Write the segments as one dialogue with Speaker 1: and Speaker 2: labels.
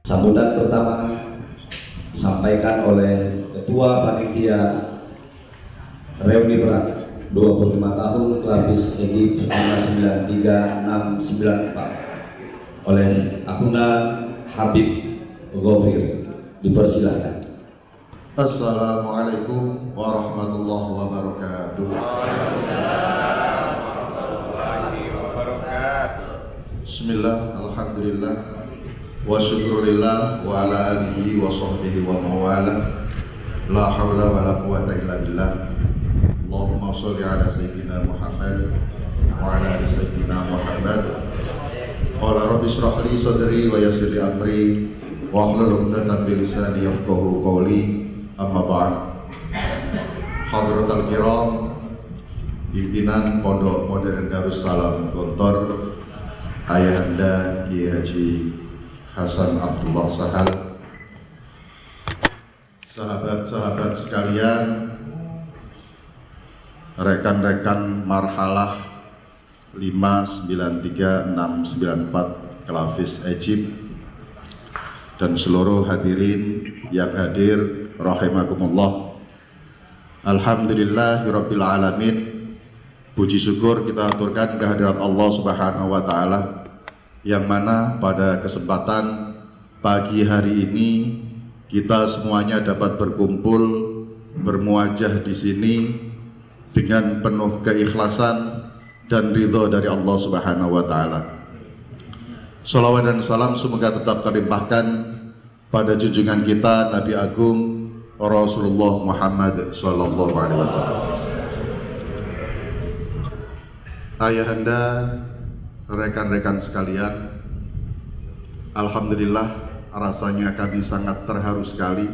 Speaker 1: Sambutan pertama disampaikan oleh Ketua Panitia Reuni Berat 25 tahun Kelapis Egypt 93694 oleh Akhuna Habib Ghafir. Dipersilahkan.
Speaker 2: Assalamualaikum warahmatullahi wabarakatuh. Bismillah, alhamdulillah, wa syukurillah wa ala alihi wa sahbihi wa mawala. La hawla wa la quwata illa billah. Allahumma sholli ala sayyidina Muhammad wa ala ali sayyidina Muhammad. Qala rabbi shrah li sadri wa yassir li amri wa hlul 'uqdatam min lisani yafqahu qawli. Amma ba'd. Hadratul kiram, pimpinan Pondok Modern Darussalam Gontor, Ayahanda Kiai Haji Hasan Abdullah Sahal, sahabat-sahabat sekalian, rekan-rekan marhalah 593694 Kelapis Egypt, dan seluruh hadirin yang hadir rahimakumullah. Alhamdulillahirabbil alamin. Puji syukur kita aturkan kehadirat Allah Subhanahu wa taala, yang mana pada kesempatan pagi hari ini kita semuanya dapat berkumpul bermuajah di sini dengan penuh keikhlasan dan ridho dari Allah Subhanahu wa taala. Shalawat dan salam semoga tetap terlimpahkan pada junjungan kita Nabi Agung Rasulullah Muhammad sallallahu alaihi wasallam. Ayahanda, rekan-rekan sekalian, alhamdulillah rasanya kami sangat terharu sekali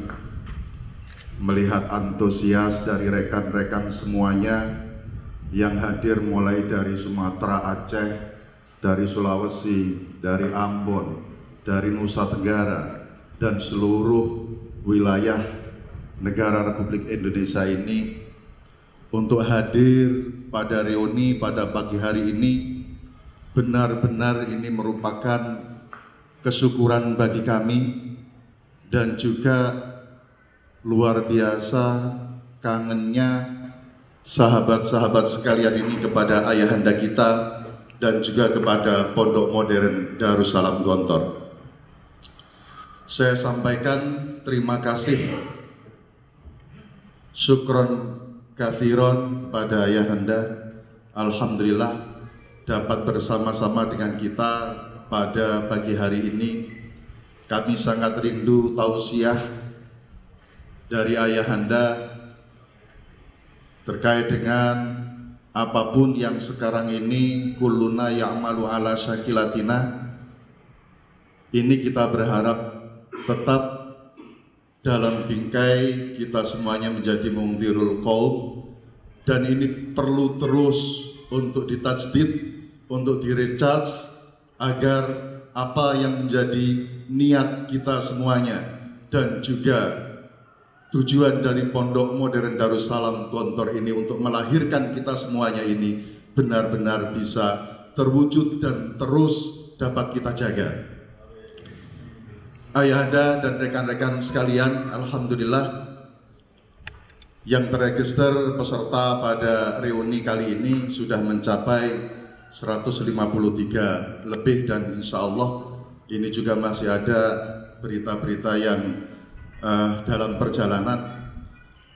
Speaker 2: melihat antusias dari rekan-rekan semuanya yang hadir mulai dari Sumatera, Aceh, dari Sulawesi, dari Ambon, dari Nusa Tenggara, dan seluruh wilayah negara Republik Indonesia ini untuk hadir pada reuni pada pagi hari ini. Benar-benar ini merupakan kesyukuran bagi kami, dan juga luar biasa kangennya sahabat-sahabat sekalian ini kepada ayahanda kita dan juga kepada Pondok Modern Darussalam Gontor. Saya sampaikan terima kasih, syukron kathiron pada ayahanda. Alhamdulillah dapat bersama-sama dengan kita pada pagi hari ini. Kami sangat rindu tausiah dari ayahanda terkait dengan apapun yang sekarang ini kulluna ya'malu ala syakilatina. Ini kita berharap tetap dalam bingkai kita semuanya menjadi mungdirul qaum, dan ini perlu terus untuk ditajdid, untuk direcharge, agar apa yang menjadi niat kita semuanya dan juga tujuan dari Pondok Modern Darussalam Gontor ini untuk melahirkan kita semuanya ini benar-benar bisa terwujud dan terus dapat kita jaga. Ayahanda dan rekan-rekan sekalian, alhamdulillah yang terregister peserta pada reuni kali ini sudah mencapai 153 lebih, dan insya Allah ini juga masih ada berita-berita yang dalam perjalanan.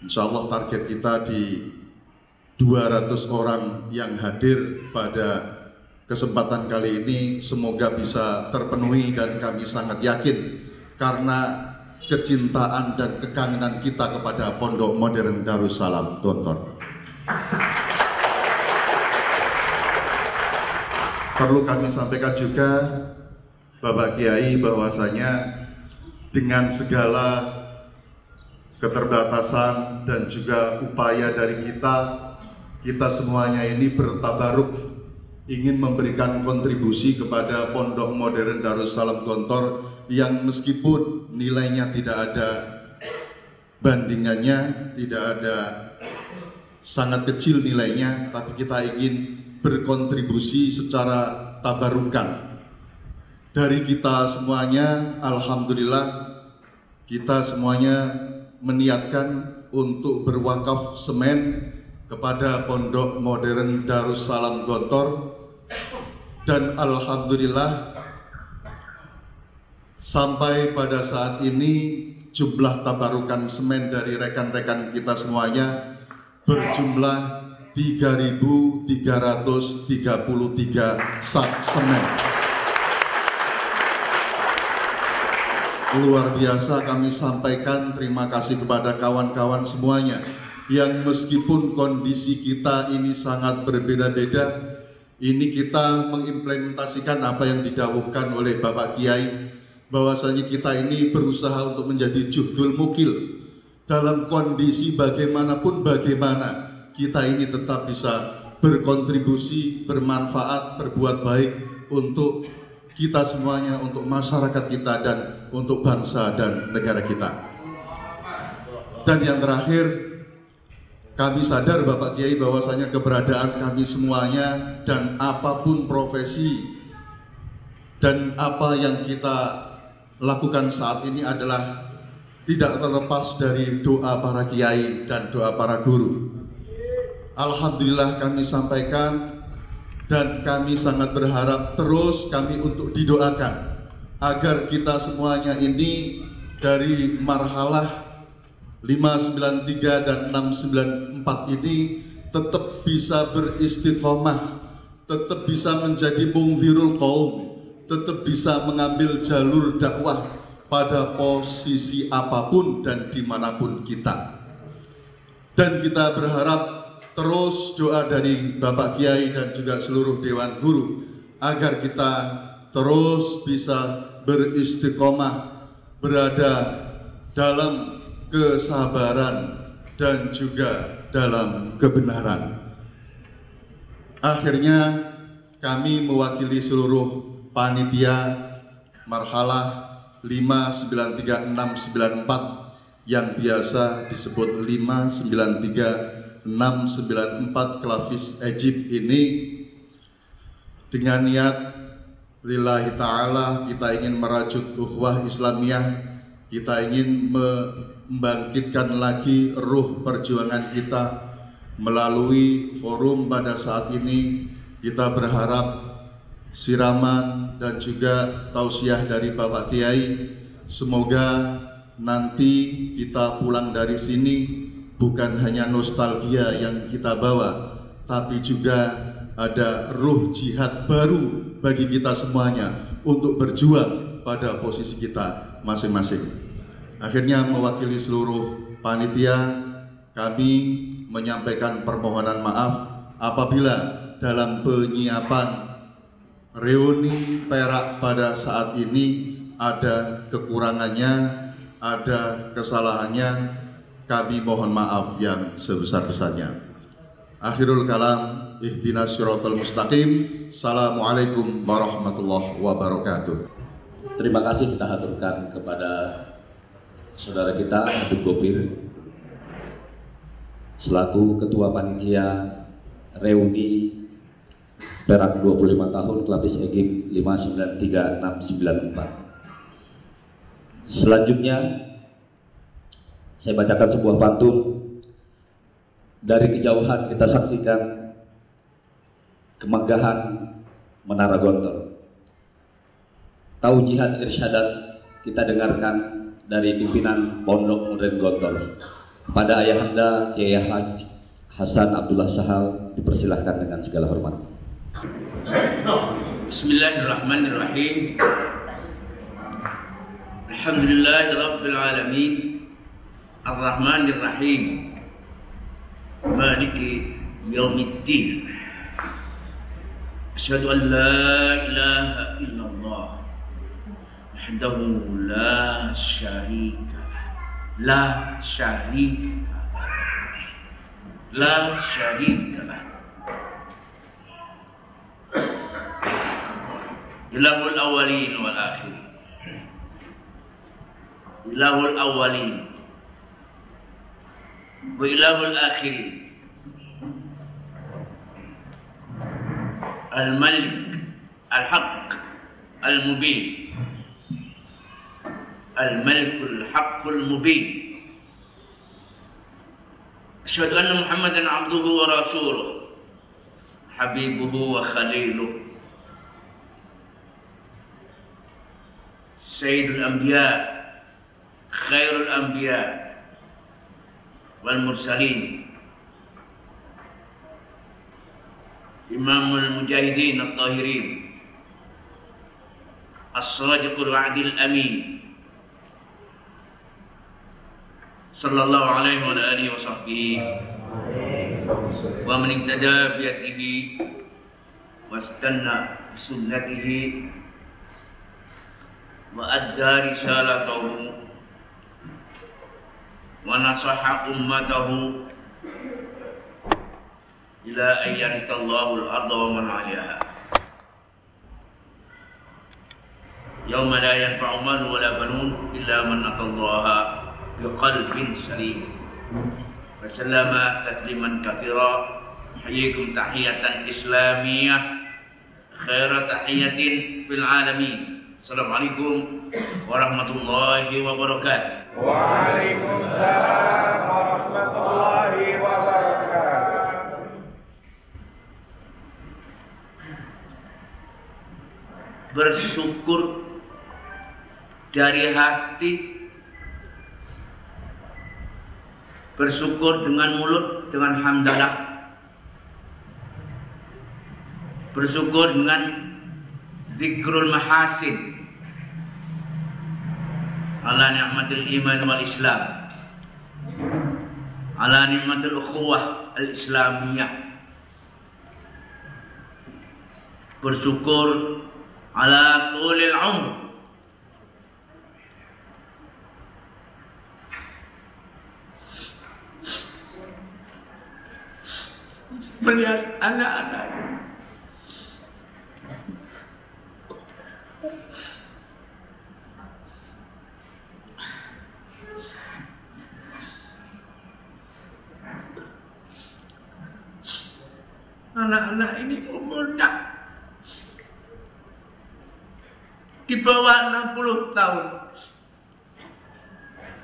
Speaker 2: Insya Allah target kita di 200 orang yang hadir pada kesempatan kali ini semoga bisa terpenuhi, dan kami sangat yakin karena kecintaan dan kekangenan kita kepada Pondok Modern Darussalam Gontor. Perlu kami sampaikan juga Bapak Kiai bahwasanya dengan segala keterbatasan dan juga upaya dari kita semuanya ini bertabaruk ingin memberikan kontribusi kepada Pondok Modern Darussalam Gontor yang meskipun nilainya tidak ada bandingannya, tidak ada, sangat kecil nilainya, tapi kita ingin berkontribusi secara tabarukan dari kita semuanya, alhamdulillah kita semuanya meniatkan untuk berwakaf semen kepada Pondok Modern Darussalam Gontor, dan alhamdulillah sampai pada saat ini jumlah tabarukan semen dari rekan-rekan kita semuanya berjumlah 3.333 sak semen. Luar biasa, kami sampaikan terima kasih kepada kawan-kawan semuanya yang meskipun kondisi kita ini sangat berbeda-beda, ini kita mengimplementasikan apa yang didawuhkan oleh Bapak Kiai, bahwasanya kita ini berusaha untuk menjadi juhdul mukil. Dalam kondisi bagaimanapun bagaimana, kita ini tetap bisa berkontribusi, bermanfaat, berbuat baik untuk kita semuanya, untuk masyarakat kita, dan untuk bangsa dan negara kita. Dan yang terakhir, kami sadar Bapak Kiai bahwasanya keberadaan kami semuanya dan apapun profesi dan apa yang kita lakukan saat ini adalah tidak terlepas dari doa para kiai dan doa para guru. Alhamdulillah kami sampaikan, dan kami sangat berharap terus kami untuk didoakan agar kita semuanya ini dari marhalah 593 dan 694 ini tetap bisa beristiqomah, tetap bisa menjadi mungzirul qaum, tetap bisa mengambil jalur dakwah pada posisi apapun dan dimanapun kita. Dan kita berharap terus doa dari Bapak Kiai dan juga seluruh Dewan Guru agar kita terus bisa beristiqomah, berada dalam kesabaran dan juga dalam kebenaran. Akhirnya kami mewakili seluruh panitia marhalah 593694 yang biasa disebut 593694 Kelafis Egypt ini, dengan niat lillahi ta'ala kita ingin merajut ukhuwah Islamiyah, kita ingin membangkitkan lagi ruh perjuangan kita melalui forum pada saat ini. Kita berharap siraman dan juga tausiah dari Bapak Kiai, semoga nanti kita pulang dari sini bukan hanya nostalgia yang kita bawa, tapi juga ada ruh jihad baru bagi kita semuanya untuk berjuang pada posisi kita masing-masing. Akhirnya mewakili seluruh panitia, kami menyampaikan permohonan maaf apabila dalam penyiapan reuni Perak pada saat ini ada kekurangannya, ada kesalahannya. Kami mohon maaf yang sebesar-besarnya. Akhirul kalam, ihdinas siratal mustaqim. Assalamualaikum warahmatullahi wabarakatuh.
Speaker 1: Terima kasih kita haturkan kepada saudara kita Habib Gopir selaku Ketua Panitia Reuni Perak 25 tahun Kelapis Egypt 593694. Selanjutnya saya bacakan sebuah pantun. Dari kejauhan kita saksikan kemegahan Menara Gontor. Taujihan irsyadat kita dengarkan dari pimpinan Pondok Modern Gontor. Kepada Ayahanda Kiai Haji Hasan Abdullah Sahal dipersilahkan dengan segala hormat.
Speaker 3: Bismillahirrahmanirrahim. Alhamdulillahirabbil alamin. Ar-Rahmanir Rahim. Maliki yaumiddin. Asyhadu an la ilaha illallah wahdahu la syarika lah, la syarika lah. Ilahul awwalin wal akhirin. Ilahul awwalin wa ilahul akhirin. Al-Malik Al-Haq al-mubin, al-malikul haqqul mubin. Asyhadu anna Muhammadan abduhu wa rasuluh, habibuhu wa khaliluh, sayyidul anbiya, khairul anbiya wal mursalin, imamul mujahidin at-tahirin, as-sadiqul wa'dil amin, sallallahu alaihi wa alihi wa sahbihi wa man ihtada bi hadihi wastanna bi sunnatihi wa adda risalatahu wa nasaha ummatahu ila an yarithallahu al-ardha wa man 'alayha yawma la yanfa'u malun wa la banun illa man atallaha biqalbin salim. Wa sallama tasliman katsira. Hayyikum tahiyatan islamiyah khaira tahiyatin fil alamin. Assalamualaikum warahmatullahi wabarakatuh.
Speaker 4: Waalaikumsalam warahmatullahi wabarakatuh.
Speaker 3: Bersyukur dari hati, bersyukur dengan mulut, dengan hamdalah, bersyukur dengan zikrul mahasin ala ni'matil iman wal islam, ala ni'matil ukhuwah al islamiyah, bersyukur ala tulil umr, melihat anak-anak ini umurnya di bawah 60 tahun,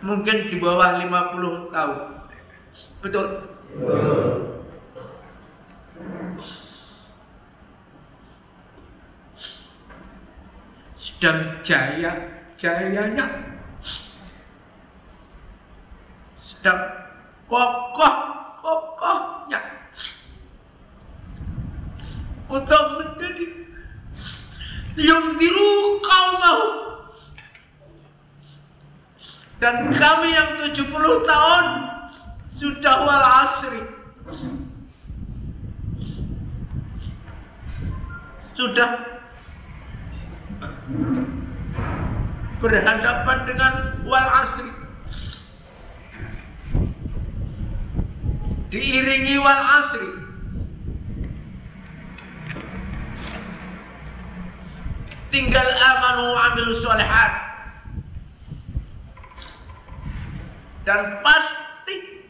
Speaker 3: mungkin di bawah 50 tahun. Betul? Sedang jayanya, sedang kokohnya untuk menjadi yundiru qaumahu. Dan kami yang 70 tahun sudah wal asri, sudah berhadapan dengan wal asri, diiringi wal asri, tinggal amanu wa amilus sholihat, dan pasti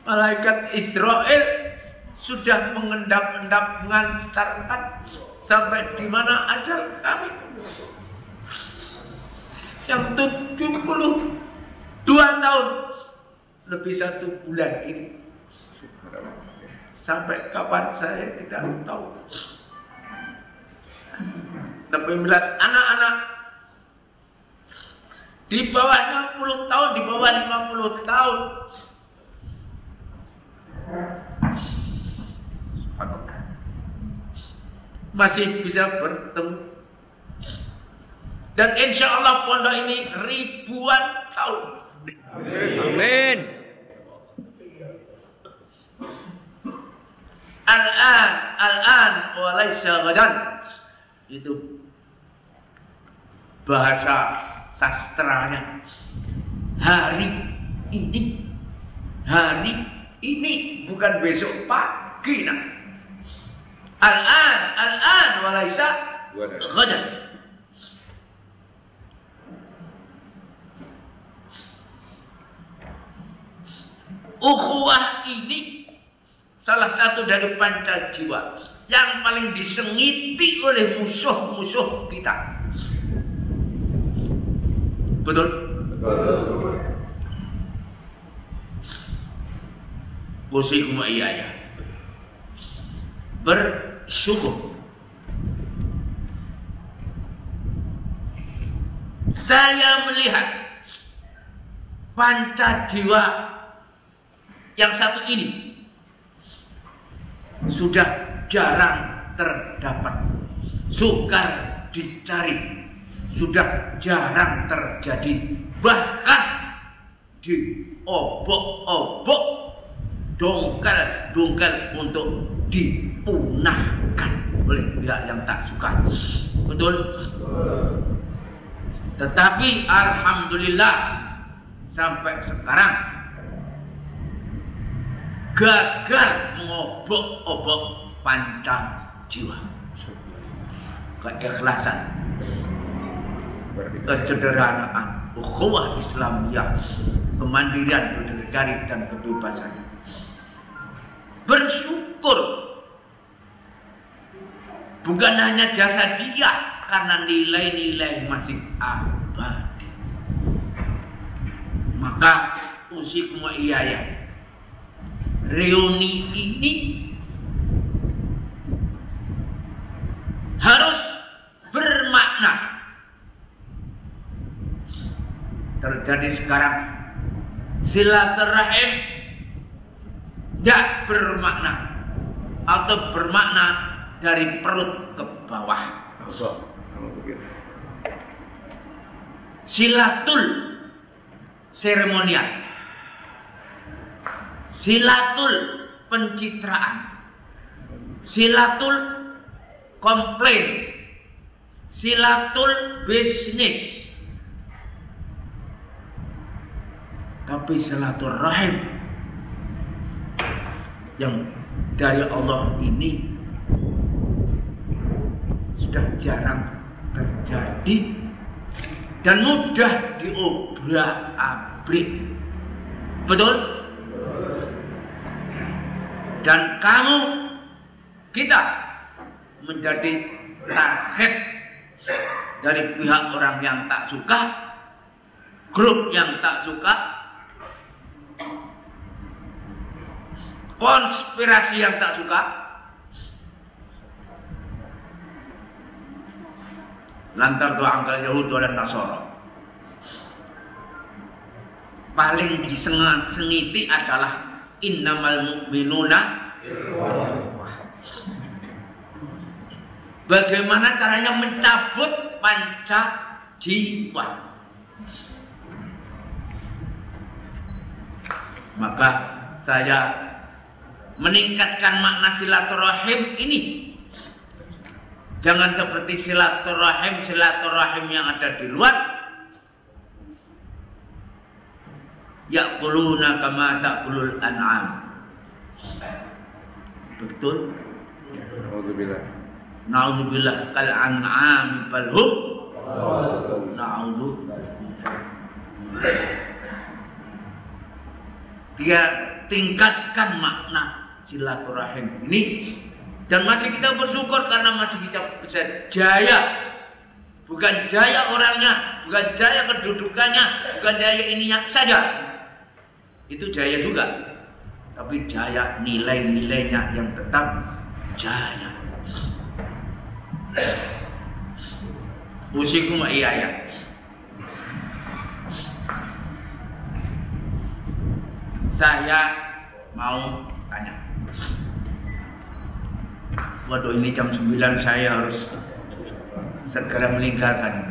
Speaker 3: malaikat Israel sudah mengendap-endap mengantarkan sampai di mana ajal kami yang 72 tahun lebih 1 bulan ini. Sampai kapan saya tidak tahu. Tapi melihat anak-anak di bawah 60 tahun, di bawah 50 tahun, masih bisa bertemu. Dan insya Allah pondok ini ribuan tahun.
Speaker 4: Amin.
Speaker 3: Al-an walaysa ghadan, itu bahasa sastranya. Hari ini bukan besok pagi. Nah, al-an walaysa ghadan. Ukhuwah ini salah satu dari panca jiwa. yang paling disengiti oleh musuh-musuh kita. Betul? Betul. Usikum wa iyaya bersyukur. Saya melihat panca jiwa yang satu ini sudah jarang terdapat, sukar dicari, sudah jarang terjadi, bahkan diobok-obok, dongkal-dongkal untuk dipunahkan oleh pihak yang tak suka. Betul? Tetapi alhamdulillah sampai sekarang gagal mengobok-obok panca jiwa. Keikhlasan, kesederhanaan, ukhuwah Islamiyah, kemandirian, berdikari dan kebebasan. Bersyukur bukan hanya jasa dia, karena nilai-nilai masih abadi. Maka usikum wa iyaya, reuni ini harus bermakna. Terjadi sekarang silaturahim tidak bermakna atau bermakna dari perut ke bawah. Silatul seremonial, silatul pencitraan, silatul komplain, silatul bisnis. Tapi silaturahim yang dari Allah ini sudah jarang terjadi dan mudah diobrak-abrik. Betul? Dan kamu, kita menjadi target dari pihak orang yang tak suka, grup yang tak suka, konspirasi yang tak suka. Lantar doa angkal Yahudi dan Nasara. Paling disengiti adalah innamal mu'minuna. Bagaimana caranya mencabut panca jiwa? Maka saya meningkatkan makna silaturahim ini. Jangan seperti silaturahim yang ada di luar. Ya'kuluna kama ta'kulul an'am. Betul?
Speaker 4: Alhamdulillah.
Speaker 3: Na'udzubillah kal an'am falhum. Na'udzubillah. Dia tingkatkan makna silaturahim ini. Dan masih kita bersyukur karena masih kita bisa jaya. Bukan jaya orangnya, bukan jaya kedudukannya, bukan jaya ininya saja. Itu jaya juga. Tapi jaya nilai-nilainya yang tetap jaya. Usikum wa iyaya. Saya mau tanya. Waduh, ini jam 9 saya harus segera meninggalkan.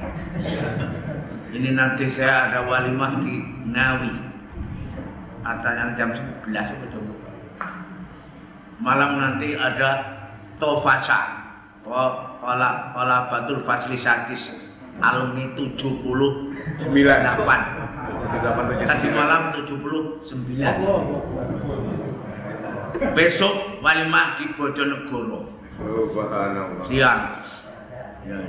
Speaker 3: Ini nanti saya ada walimah di Ngawi. Atanya jam 11 betul. Malam nanti ada Tofasa, Tolabatul Fasilisatis alumni 78. Tadi malam 79. Besok walimah di Bojonegoro. Siang. Ya.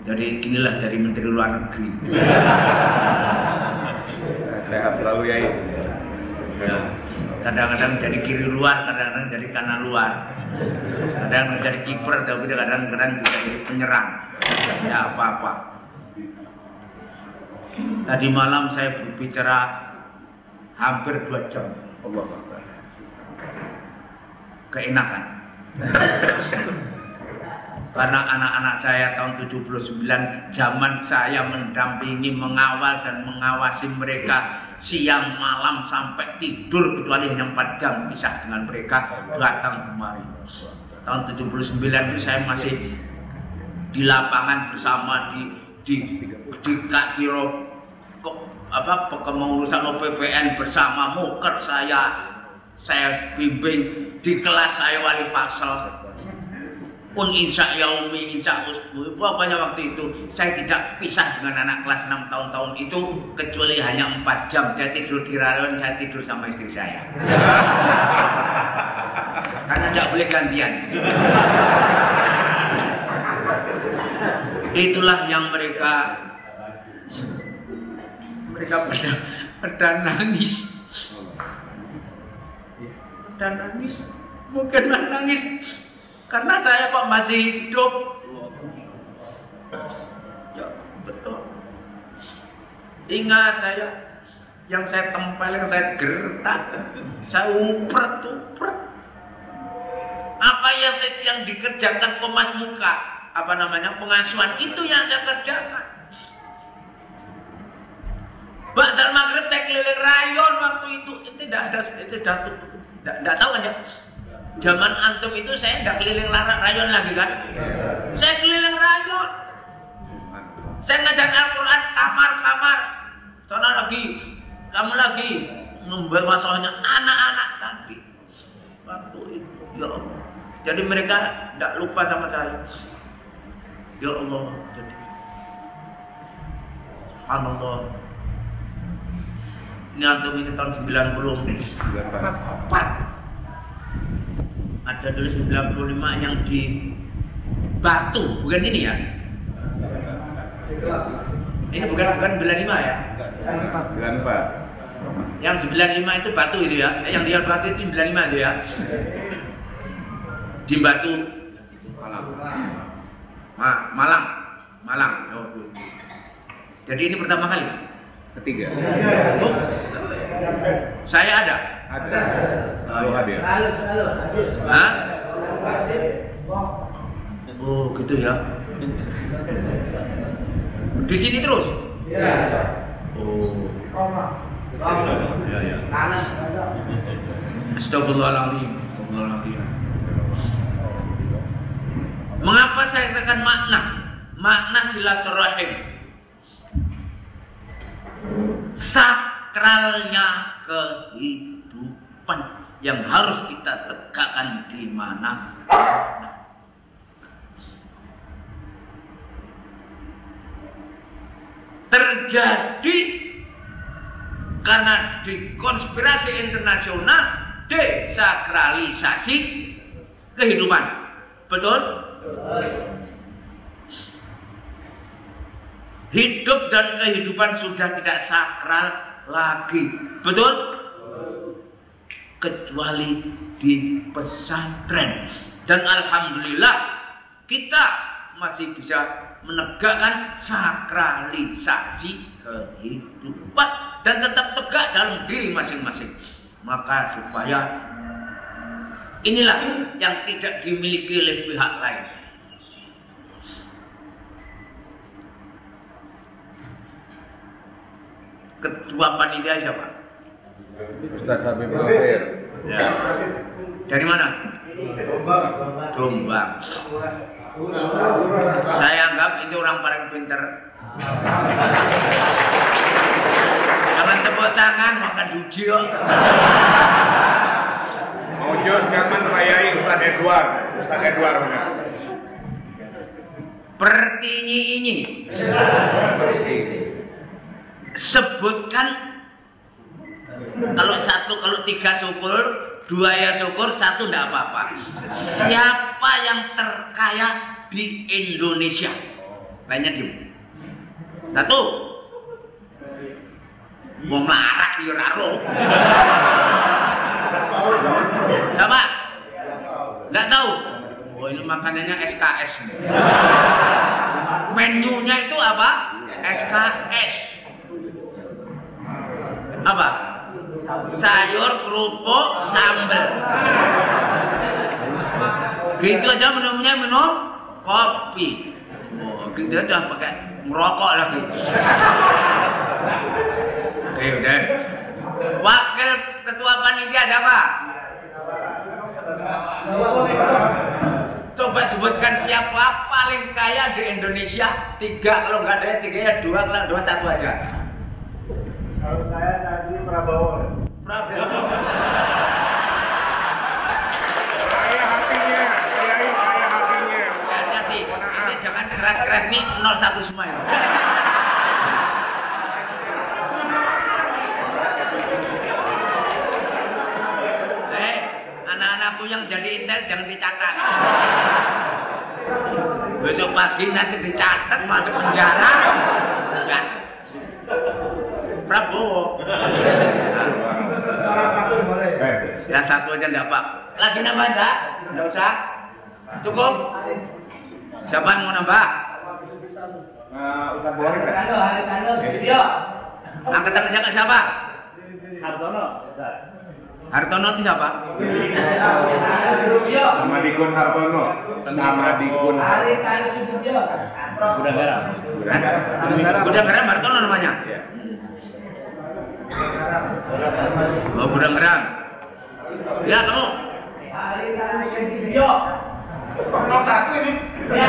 Speaker 3: Jadi inilah jadi Menteri Luar Negeri.
Speaker 4: Sehat selalu ya.
Speaker 3: Kadang-kadang jadi kiri luar, kadang-kadang jadi kanan luar. Kadang jadi kiper, tapi kadang-kadang juga jadi penyerang. Tidak apa-apa. Tadi malam saya berbicara hampir 2 jam. Keenakan. Karena anak-anak saya tahun 79, zaman saya mendampingi, mengawal dan mengawasi mereka siang malam sampai tidur, kecuali hanya 4 jam pisah dengan mereka, datang kemari. Tahun 79 itu saya masih di lapangan bersama di Kadiro kepengurusan OPPN bersama muker saya bimbing, di kelas saya wali fasal. Insya yaumi, insya usbu. Pokoknya waktu itu saya tidak pisah dengan anak kelas 6 tahun-tahun itu, kecuali hanya 4 jam. Dia tidur di rayon, saya tidur sama istri saya. Karena tidak boleh gantian. Itulah yang mereka pada nangis. Dan nangis, mungkin menangis karena saya kok masih hidup. Ya betul. Ingat saya, yang saya tempelin, saya gertak, saya upret. Apa yang dikerjakan Komas Muka, pengasuhan, itu yang saya kerjakan. Ba'dal maghrib saya keliling rayon waktu itu tidak tahu kan ya. Zaman antum itu saya tidak keliling rayon lagi kan. Saya keliling rayon. Saya ngajar Al-Quran kamar-kamar. Sana lagi, kamu lagi membawa soalnya anak-anak santri. Waktu itu, ya Allah. Jadi mereka tidak lupa sama saya. Ya Allah, jadi subhanallah. Ini antum ini tahun 94. Ada dulu 95 yang di Batu, bukan ini ya? Ini bukan 95 ya?
Speaker 4: 94.
Speaker 3: Yang 95 itu Batu itu ya? Yang di Batu itu 95 itu ya? Di Batu Malang. Oh, jadi ini pertama kali?
Speaker 4: Ketiga.
Speaker 3: Oh, saya ada.
Speaker 4: Hadir.
Speaker 3: Hah? Oh gitu ya. Di sini terus? Oh. Ya. Astagfirullahaladzim. Mengapa saya katakan makna silaturahim? Sakralnya kehidupan yang harus kita tegakkan di mana. Terjadi karena di konspirasi internasional desakralisasi kehidupan. Betul? Hidup dan kehidupan sudah tidak sakral lagi. Betul? Kecuali di pesantren. Dan alhamdulillah kita masih bisa menegakkan sakralisasi kehidupan dan tetap tegak dalam diri masing-masing. Maka supaya inilah yang tidak dimiliki oleh pihak lain. Ketua panitia siapa?
Speaker 4: Ustaz Habib Mahir.
Speaker 3: Ya. Dari mana? Jombang. Saya anggap itu orang paling pintar. Jangan tepuk tangan, makan duji kok.
Speaker 4: Mau jos kapan payai Ustaz Edward benar.
Speaker 3: Pertinyi ini. Sebutkan kalau 3 syukur, 2 ya syukur, 1 enggak apa-apa. Siapa yang terkaya di Indonesia? Lainnya diem. 1. Mau melarat di Raro. Siapa? Nggak tahu. Oh ini makanannya SKS. Menunya itu apa? SKS. Apa? Sayur, kerupuk, sambal. Gitu aja minumnya minum kopi. Oh, gitu aja pakai ngerokok lagi. Oke, udah. Wakil ketua panitia siapa? Coba sebutkan siapa paling kaya di Indonesia. 3, kalau nggak ada 3 ya 2, kalau 2 1 aja.
Speaker 4: Kalau saya saat ini Prabowo.
Speaker 3: Prabowo.
Speaker 4: Saya hatinya, saya hatinya.
Speaker 3: Hati-hati, nanti jangan keras-keras nih 01 semua ya. Anak-anakku yang jadi intel jangan dicatat. Besok pagi nanti dicatat masuk penjara. Enggak. Prabowo.
Speaker 4: Salah satu boleh.
Speaker 3: Ya satu aja enggak Pak. Lagi nambah enggak? Enggak usah. Cukup. Siapa yang mau nambah?
Speaker 4: Ustaz boleh enggak?
Speaker 5: Haritano Sudibyo.
Speaker 3: Angkat tangannya ke siapa?
Speaker 5: Hartono.
Speaker 3: Hartono itu siapa?
Speaker 5: Sudibyo.
Speaker 4: Sama Dikun Hartono. Sama Dikun
Speaker 5: Haritano Sudibyo.
Speaker 4: Gudang Garam.
Speaker 3: Gudang Garam Hartono namanya. Oh, Gudang Garam. Ya kamu.
Speaker 5: Haritano Sudibyo.
Speaker 4: 01 ini.
Speaker 5: Ya.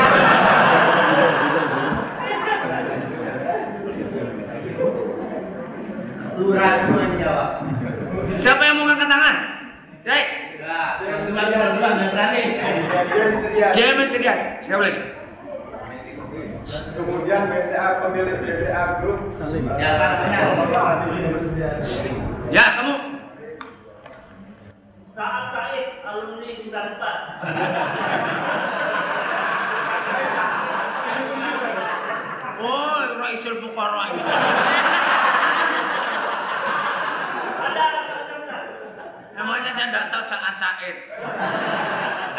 Speaker 5: Lurah menjawab.
Speaker 3: Siapa yang mau ngangkat tangan? Cek.
Speaker 5: Dua nggak berani.
Speaker 3: Dia Mesirian. Siapa lagi?
Speaker 4: Kemudian BCA pemilik BCA Group.
Speaker 5: Siapa namanya?
Speaker 3: Ya kamu.
Speaker 5: Saat Said alumni 94.
Speaker 3: Oh, Raisul Fuqara. Emangnya saya tidak tahu Saat Said.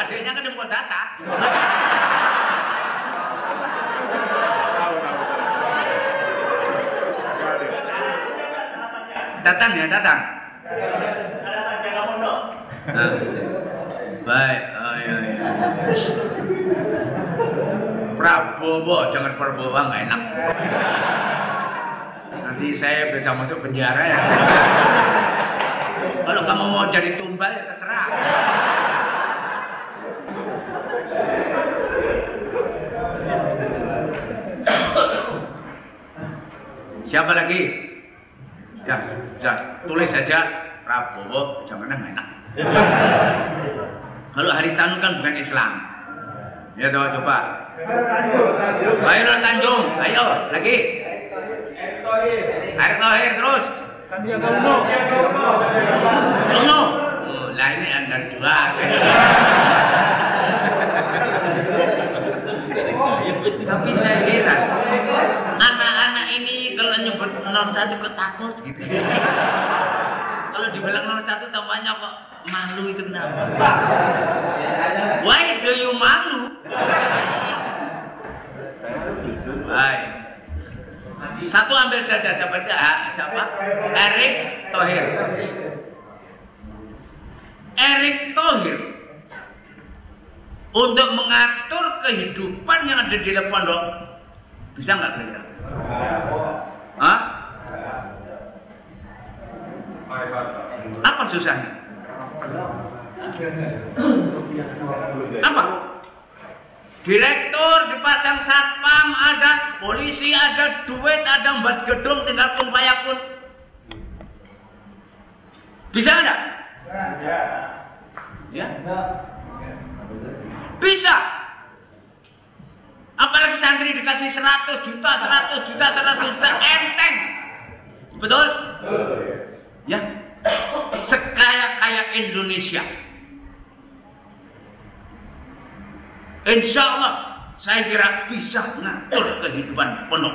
Speaker 3: Adiknya kan di Kodasa. Datang ya, datang.
Speaker 5: Ada Sanjaya Pondok.
Speaker 3: Baik, oh iya. Prabowo, jangan Prabowo nggak enak. Nanti saya bisa masuk penjara ya. Kalau kamu mau jadi tumbal ya terserah. Siapa lagi? Ya, tulis saja Prabowo, jangan nggak enak. Kalau Haritano kan bukan Islam. Ya coba. Khairul Tanjung, ayo lagi. Erick Thohir terus. Uno. Oh, lah ini Anda 2. Tapi saya heran, anak-anak ini kalau nyebut 01 kok takut gitu. Kalau dibilang 01 tampaknya kok malu itu kenapa? Why do you malu? Baik. Satu ambil saja seperti siapa? Erick Thohir. Erick Thohir untuk mengatur kehidupan yang ada di pondok bisa nggak kira-kira? Hah? Apa susahnya? Apa? Direktur dipasang satpam, ada polisi, ada duit, ada buat gedung, tinggal kun fayakun. Bisa enggak? Ya? Bisa. Apalagi santri dikasih 100 juta, enteng. Betul? Ya. Sekaya-kaya Indonesia. Insya Allah saya kira bisa ngatur kehidupan pondok.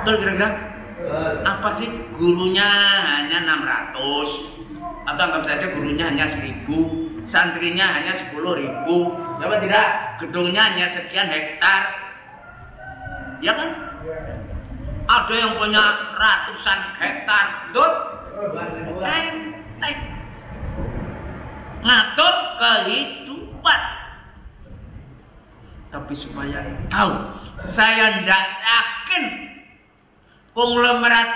Speaker 3: Betul kira-kira? Apa sih gurunya hanya 600 atau anggap saja gurunya hanya 1000, santrinya hanya 10.000, ya apa tidak? Gedungnya hanya sekian hektar, ya kan? Ada yang punya ratusan hektar, betul? Enteng. Ngatur kehidupan. Tapi supaya tahu, saya tidak yakin konglomerat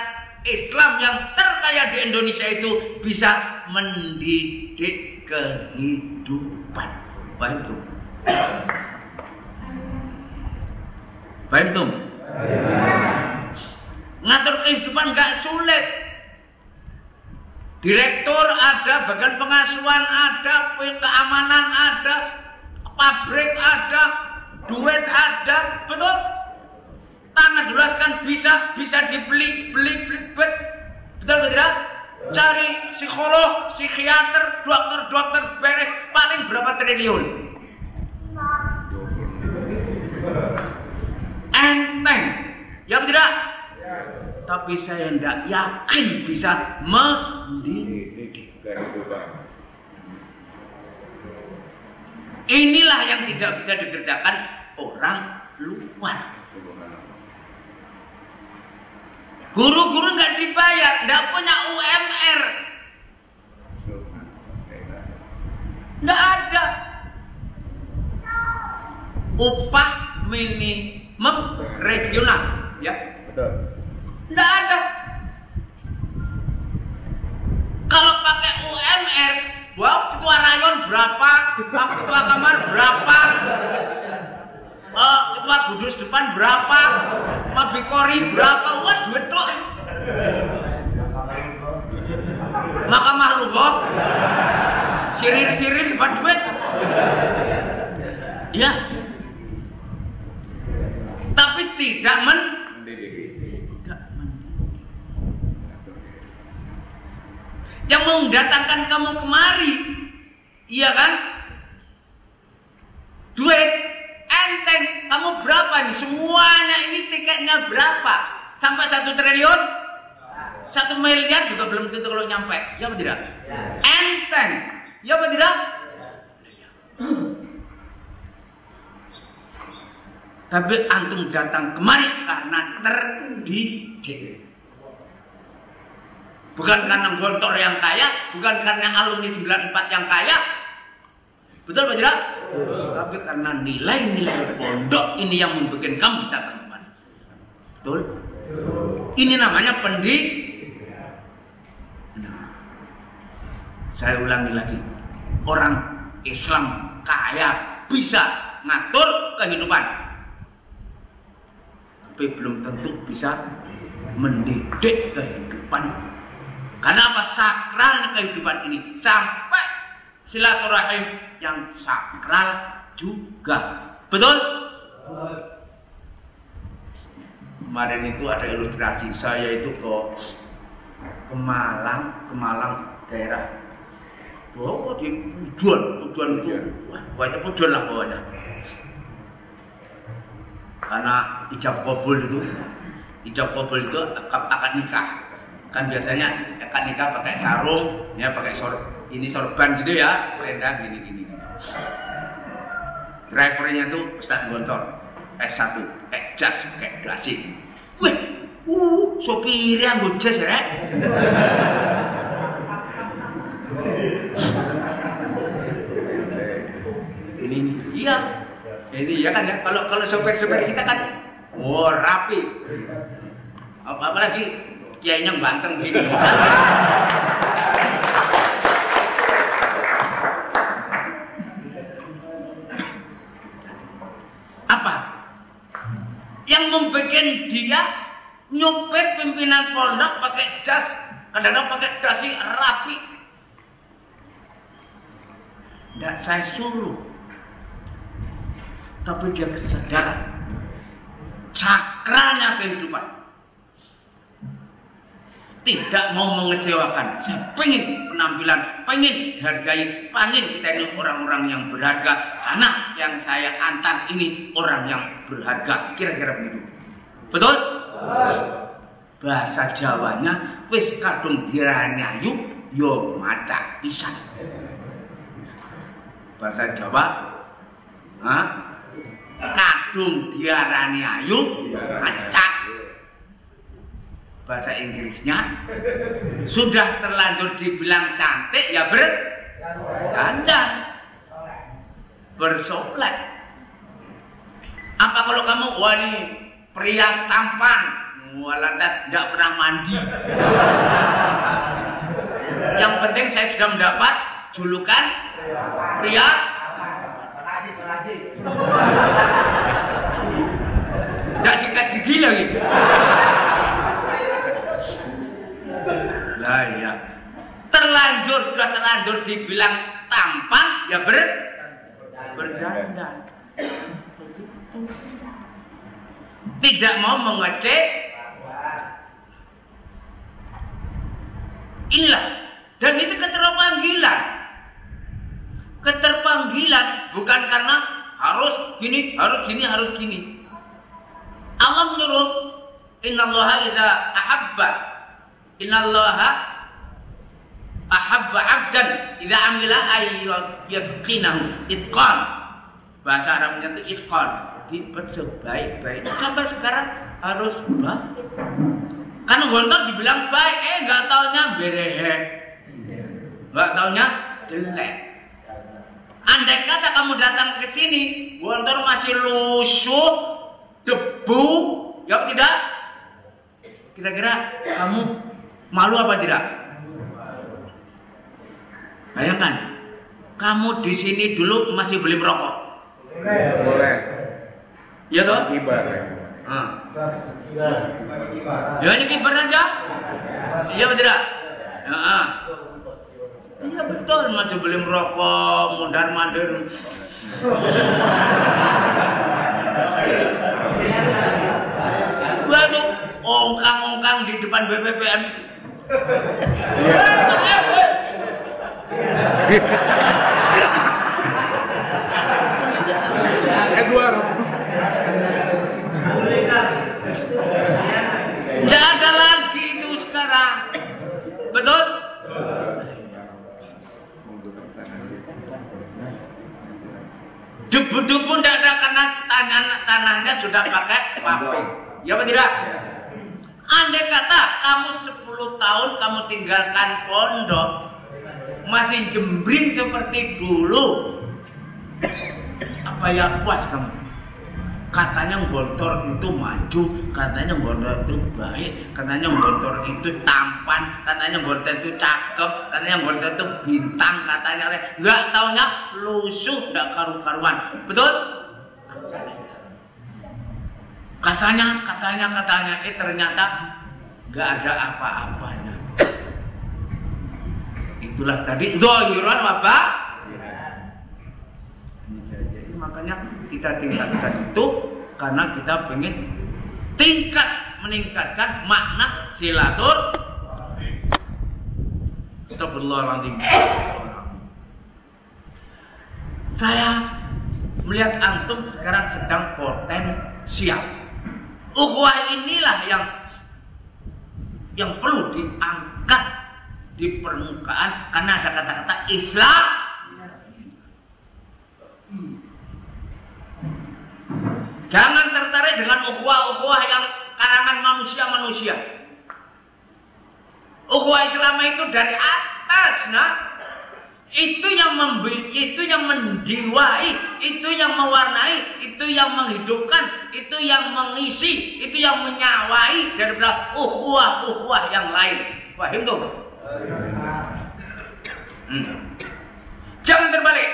Speaker 3: Islam yang terkaya di Indonesia itu bisa mendidik kehidupan. Paham tuh? Paham tuh? Ngatur kehidupan gak sulit. Direktur ada, bagian pengasuhan ada, keamanan ada, pabrik ada, duit ada, betul? Tanah diluaskan bisa dibeli, betul tidak? Cari psikolog, psikiater, dokter beres paling berapa triliun? Enteng, ya tidak? Tapi saya tidak yakin bisa mendidik. Inilah yang tidak bisa dikerjakan orang luar. Guru-guru nggak dibayar, nggak punya UMR, nggak ada upah minimum regional, ya.
Speaker 4: Betul.
Speaker 3: Nggak ada. Kalau pakai UMR, wah ketua rayon berapa, ketua kamar berapa, ketua gudus depan berapa, mabikori berapa, wah duit tuh. Mahkamah Lugah, sirir dapat duit, ya. Tapi tidak yang mendatangkan kamu kemari, iya kan? Duit enteng, kamu berapa nih? Semuanya ini tiketnya berapa? Sampai 1 triliun? 1 miliar juga belum tentu kalau nyampe, ya apa tidak? Enteng, ya apa tidak? Tapi antum datang kemari karena terdidik. Bukan karena Gontor yang kaya, bukan karena alumni 94 yang kaya. Betul Pak tidak? Tapi karena nilai-nilai pondok ini yang membuat kamu datang kemari. Betul? Ini namanya pendidikan. Nah, saya ulangi lagi. Orang Islam kaya bisa ngatur kehidupan. Tapi belum tentu bisa mendidik kehidupan. Karena apa? Sakral kehidupan ini sampai silaturahim yang sakral juga. Betul? Kemarin itu ada ilustrasi, saya itu ke Malang daerah. Oh, di Pujon itu, banyak Pujon lah pokoknya. Karena ijab kabul itu akad nikah. Kan biasanya akan nikah pakai sarung, ya pakai sorban gitu ya, selendang gini. Drivernya tuh Ustadz Gontor, S1, jas, pakai dasi. Wih, sopirnya nggo jas ya. Ini iya kan ya. Kalau sopir-sopir kita kan, rapi. Apalagi kiainya banteng gini. Apa yang membuat dia nyopet pimpinan pondok pakai jas, kadang-kadang pakai dasi rapi? Tidak saya suruh, tapi dia kesadaran sakralnya kehidupan. Tidak mau mengecewakan. Saya pengen penampilan, pengen hargai, pengen kita ini orang-orang yang berharga. Karena yang saya antar ini orang yang berharga. Kira-kira begitu. Betul? Bahasa Jawanya wis kadung diranyayu yo maca pisan. bahasa Jawa, kadung diarani ayu, acak. Bahasa Inggrisnya, sudah terlanjur dibilang cantik, ya berdandan, bersolek. Apa kalau kamu, wah ini pria tampan, walantas tidak pernah mandi. Yang penting saya sudah mendapat julukan pria. Tidak sikat gigi lagi. Nah ya, sudah terlanjur dibilang tampan, ya berdandan. Tidak mau mengecek. Inilah, dan itu keterpanggilan. Keterpanggilan bukan karena harus gini, harus gini, harus gini. Allah menyuruh, innallaha idza ahabba, innallaha ahabba 'abdan idza amila ayyaqinahu itqan. Bahasa Arabnya itu itqan, diperbaik-baik. Sampai sekarang harus baik. Kan gontor dibilang baik, nggak taunya berehe, nggak taunya jelek. Andai kata kamu datang ke sini, gontor masih lusuh, debu, ya tidak? Kira-kira kamu malu apa tidak? Bayangkan, kamu di sini dulu masih boleh merokok.
Speaker 4: Boleh.
Speaker 3: Ya toh?
Speaker 4: Kibar.
Speaker 3: Ya ini kibar aja. Iya atau tidak? Iya betul, masih boleh merokok, mundar mandir. Waduh, ongkang-ongkang di depan BPPN.
Speaker 4: Edward.
Speaker 3: Tidak ada lagi itu sekarang. Betul? Debu-debu tidak ada karena tanahnya sudah pakai paving. Ya apa tidak? Andai kata kamu 10 tahun kamu tinggalkan pondok, masih jembring seperti dulu, apa ya puas kamu? Katanya gontor itu maju, katanya gontor itu baik, katanya gontor itu tampan, katanya gontor itu cakep, katanya gontor itu bintang, katanya nggak taunya lusuh, nggak karu-karuan. Betul? Katanya, ternyata nggak ada apa-apanya. Itulah tadi zahiran wabah. Jadi makanya kita tingkatkan itu karena kita pengen meningkatkan makna silaturahim. Astagfirullahaladzim. Saya melihat antum sekarang sedang potensial. Ukhuwah inilah yang perlu diangkat di permukaan karena ada kata-kata Islam. Jangan tertarik dengan ukhuwah yang kalangan manusia. Ukhuwah Islam itu dari atas, nah. Itu yang menjiwai, itu yang mewarnai, itu yang menghidupkan, itu yang mengisi, itu yang menyawai daripada ukhuwah yang lain. Paham tuh? Jangan terbalik.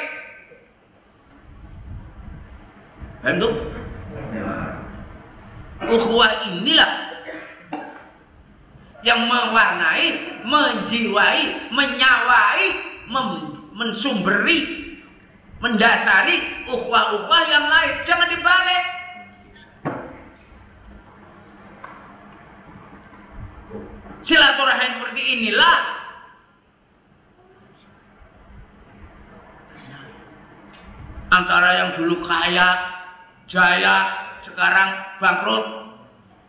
Speaker 3: Paham tuh? Ukhuwah inilah yang mewarnai, menjiwai, menyawai, mensumberi, mendasari ukhuwah-ukhuwah yang lain. Jangan dibalik. Silaturahim seperti inilah antara yang dulu kaya, jaya, sekarang bangkrut.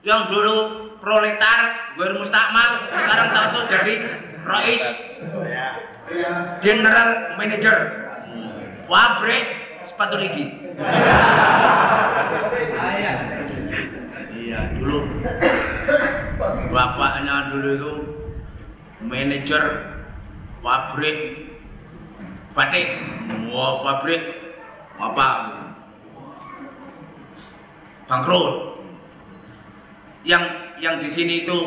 Speaker 3: Yang dulu proletar, gue mustakmal, sekarang tahu jadi rais, general manager. pabrik sepatu Ridi. Iya, dulu bapaknya dulu itu manajer pabrik batik. Wah, pabrik apa? Bangkrut. Yang di sini itu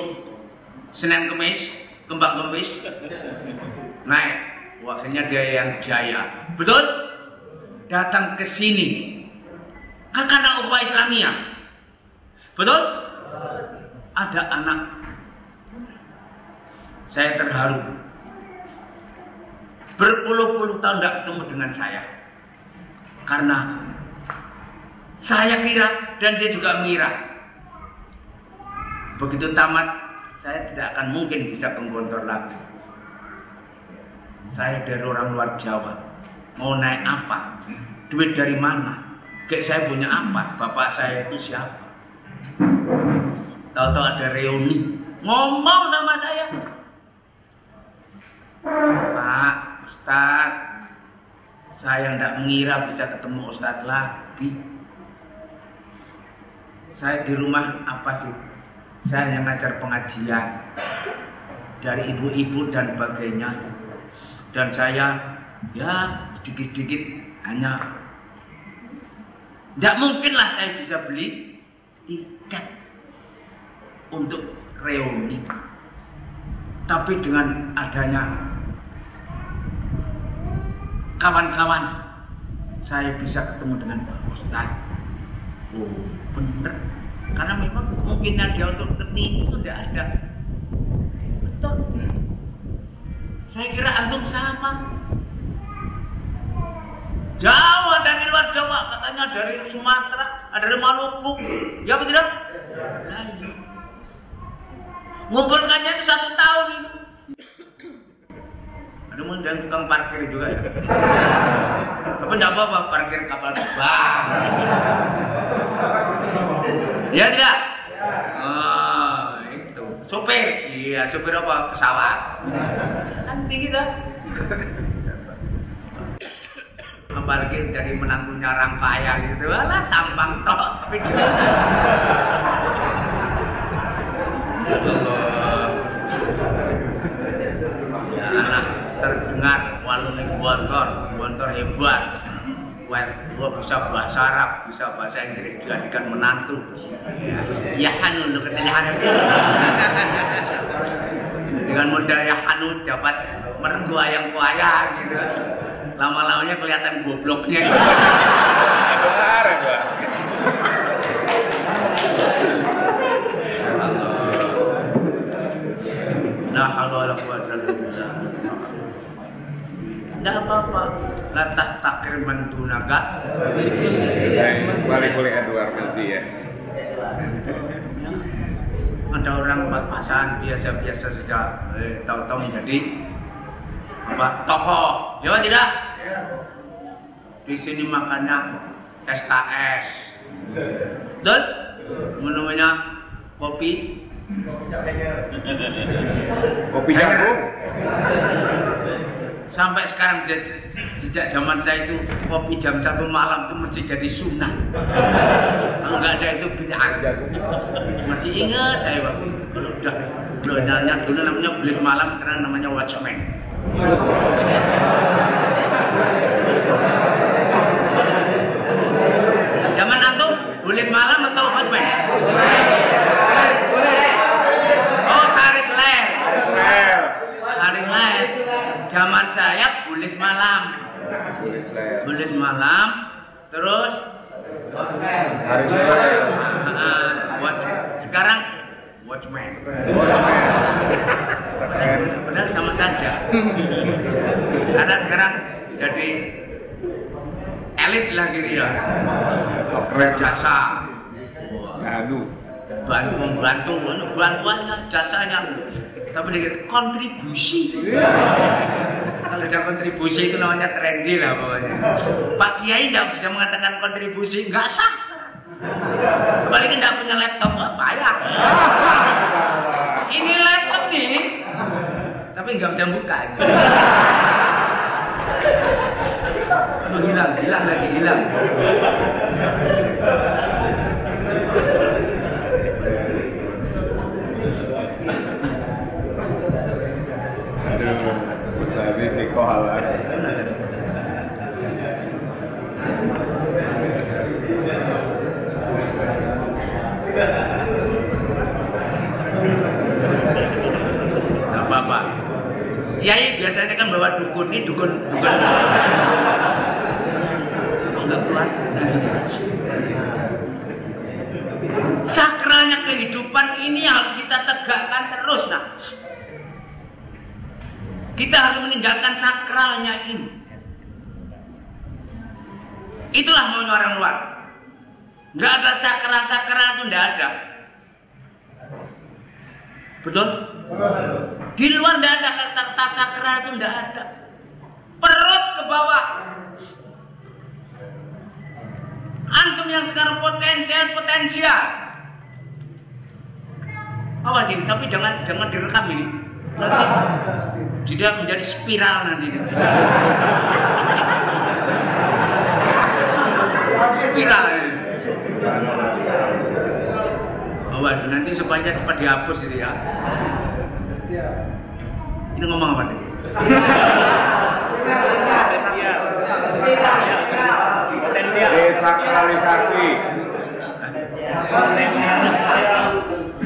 Speaker 3: Senin Kemis, Kembang Kemis naik. Akhirnya dia yang jaya. Betul? Datang ke sini kan karena ukhuwah Islamiyah. Betul? Ada anak. Saya terharu. Berpuluh-puluh tahun tidak ketemu dengan saya. Karena saya kira dan dia juga mengira. Begitu tamat, saya tidak akan mungkin bisa ke Gontor lagi. Saya dari orang luar Jawa. Mau naik apa? Duit dari mana? Kayak saya punya apa? Bapak saya itu siapa? Tahu-tahu ada reuni. Ngomong sama saya. Pak Ustadz, saya tidak mengira bisa ketemu Ustadz lagi. Saya di rumah apa sih? Saya hanya ngajar pengajian dari ibu-ibu dan sebagainya. Dan saya ya sedikit-sedikit hanya tidak mungkinlah saya bisa beli tiket untuk reuni. Tapi dengan adanya kawan-kawan, saya bisa ketemu dengan Pak Ustadz. Oh, bener. Karena memang kemungkinan dia untuk ketemu itu tidak ada. Betul. Saya kira antum sama. Jawa, dari luar Jawa, katanya dari Sumatera, ada dari Maluku. Ya apa tidak? Lalu ngumpulkannya itu 1 tahun itu. Ada yang tukang parkir juga ya. Tapi tidak apa-apa, parkir kapal terbang. Ya tidak? Oh, itu sopir. Iya, sopir apa? Pesawat. Kan tinggi dah. Apalagi dari menantunya orang kaya gitu. Alah, tampang tok tapi dia. Ya, anak terdengar waluning Gontor hebat. Gua bisa bahasa Arab, bisa bahasa Inggris, dijadikan menantu. Ya Hanu lu ketelihan. Dengan modal ya Hanu dapat mertua yang kaya gitu. Lama-lamanya kelihatan gobloknya.
Speaker 4: Benar itu.
Speaker 3: Nah, kalau tidak apa-apa. Latah takir mendunaga.
Speaker 4: Balik boleh Edward Melzi ya.
Speaker 3: Ada orang pas-pasan biasa-biasa saja, tahu-tahu menjadi apa? Tokoh. Ya tidak? Di sini makannya SKS. Dan namanya kopi.
Speaker 4: Kopi jagung.
Speaker 3: Sampai sekarang sejak zaman saya itu kopi jam 1 malam itu masih jadi sunnah. Kalau nggak ada itu bid'ah. Masih ingat saya waktu itu. Kalau udah nanya dulu namanya belis malam, sekarang namanya watchman. Zaman antum belis malam atau watchman? Oh, Haris Lail. Haris Lail. Zaman saya bulis malam. Bulis malam. Terus sekarang watchman. Padahal sama saja. Karena sekarang jadi elit lah gitu ya. Jasa. Bantuannya, jasanya. Tapi dikit kontribusi. Kalau ada kontribusi itu namanya trendy lah pokoknya. Pak Kiai tidak bisa mengatakan kontribusi, nggak sah. Apalagi tidak punya laptop, payah. Ini laptop nih, tapi nggak bisa buka. menghilang, hilang lagi hilang.
Speaker 4: Aduh, Ustaz Siko halal.
Speaker 3: Gak apa-apa. Kiai biasanya kan bawa dukun, ini dukun. Oh, enggak kuat. Sakralnya kehidupan ini harus kita tegakkan terus, nah. Kita harus meninggalkan sakralnya ini. Itulah maunya orang luar. Nggak ada sakral itu nggak ada. Betul? Di luar nggak ada kata sakral itu nggak ada. Perut ke bawah. Antum yang sekarang potensial. Apa sih? Tapi jangan direkam ini. Nanti tidak menjadi spiral nanti. Spiral. Awas nanti supaya cepat dihapus itu ya. Ini ngomong apa nih?
Speaker 4: Desakralisasi.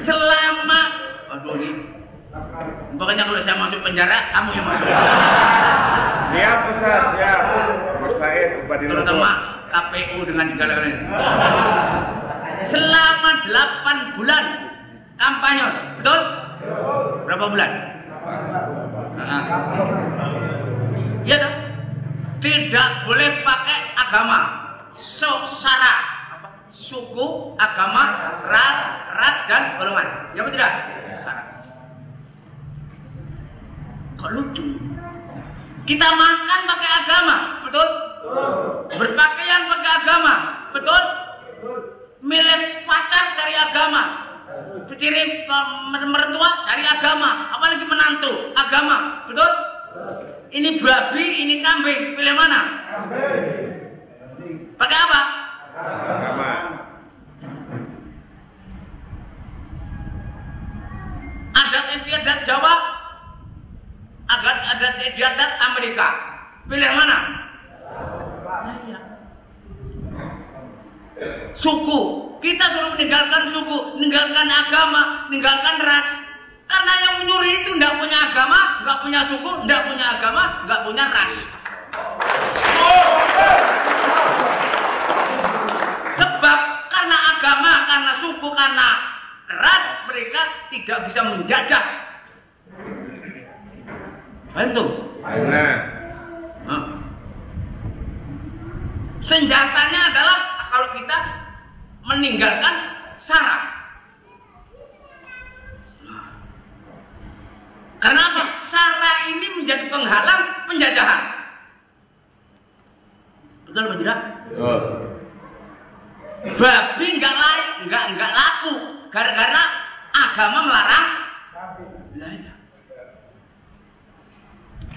Speaker 3: Selama, aduh ini, pokoknya kalau saya masuk penjara, kamu yang masuk.
Speaker 4: Siap Ustaz, siap. Mas Said, Bupati Lombok.
Speaker 3: Terutama KPU dengan segala-galanya. Selama 8 bulan kampanye, betul? Berapa bulan? Iya kan? Tidak boleh pakai agama, sara, suku, agama, ras dan golongan. Ya betul tidak? Sara. Kok lucu? Kita makan pakai agama, betul? Berpakaian pakai agama, betul? Milih pacar dari agama, kirim mertua dari agama, apalagi menantu agama, betul? Ini babi, ini kambing, pilih mana? Pakai apa?
Speaker 4: Agama.
Speaker 3: Adat istiadat Jawa, adat istiadat Amerika, pilih mana? Suku, kita suruh meninggalkan suku, meninggalkan agama, meninggalkan ras. Karena yang menyuruh itu tidak punya agama, nggak punya suku, tidak punya agama, nggak punya ras. Sebab karena agama, karena suku, karena ras, mereka tidak bisa menjajah. Bantu.
Speaker 4: Nah.
Speaker 3: Senjatanya adalah kalau kita meninggalkan sara. Karena apa? Sara ini menjadi penghalang penjajahan. Betul atau tidak?
Speaker 4: Betul.
Speaker 3: Babi nggak laku gara-gara agama melarang.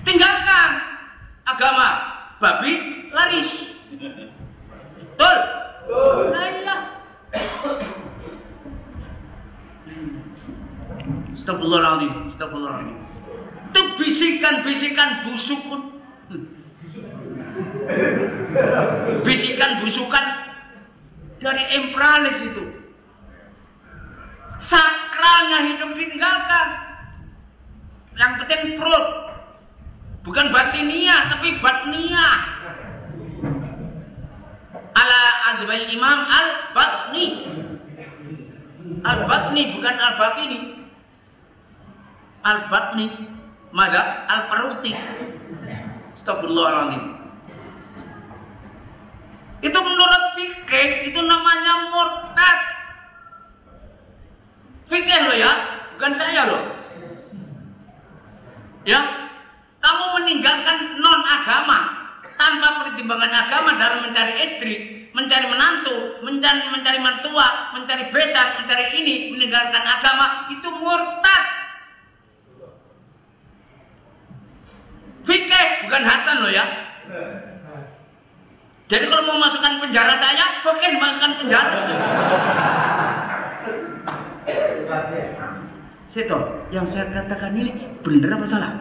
Speaker 3: Tinggalkan agama, babi laris. Betul? Nah, iya. Astagfirullahaladzim. Itu bisikan-bisikan busukun. Bisikan busukan dari imperialis itu. Sakralnya hidup ditinggalkan. Yang penting perut. Bukan batiniah, tapi batniah. Ala azbal imam al-batni. Al-batni bukan al-batini. Al-batni madhab al-paruti. Astagfirullahaladzim. Itu menurut fikih itu namanya murtad. Fikih lo ya, bukan saya lo. Ya, kamu meninggalkan non agama tanpa pertimbangan agama dalam mencari istri, mencari menantu, mencari mertua, mencari besan, mencari ini, meninggalkan agama, itu murtad. Fikih bukan Hasan loh ya. Jadi kalau mau masukkan penjara saya, oke dimasukkan penjara. Seto, yang saya katakan ini benar apa salah?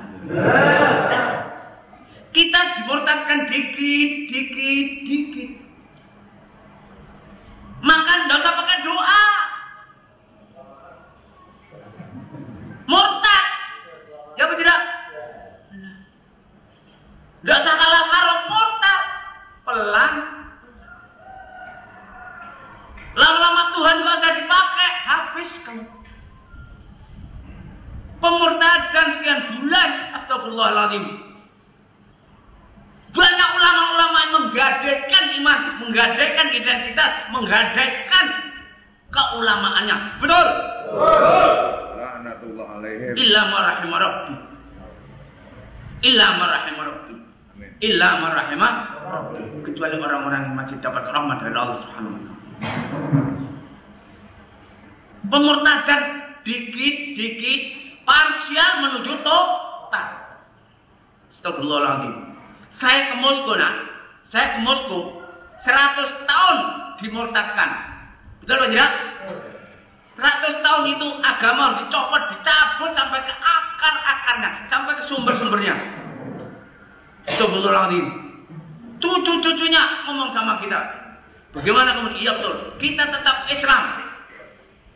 Speaker 3: Kita dimurtadkan dikit. Makan nggak usah pakai doa. Murtad, ya apa tidak? Nggak usah halal haram, murtad. Pelan. Lama-lama Tuhan nggak usah dipakai, habis kamu. Pemurtadan sekian bulan, astagfirullahaladzim. Banyak ulama-ulama yang menggadaikan iman, menggadaikan identitas, menggadaikan keulamaannya. Betul?
Speaker 4: La'natullah alaihim.
Speaker 3: Illa ma rahimah rabbi. Illa ma rahimah rabbi. Illa ma rahimah rabbi. Kecuali orang-orang yang masih dapat rahmat dari Allah Subhanahu wa taala. Pemurtadan dikit, parsial menuju total. Astagfirullahaladzim. Saya ke Moskow, 100 tahun dimurtadkan. Betul Pak Jira? 100 tahun itu agama dicopot, dicabut sampai ke akar-akarnya, sampai ke sumber-sumbernya. Astagfirullahaladzim. Cucu-cucunya ngomong sama kita, bagaimana kemudian? Iya betul, kita tetap Islam.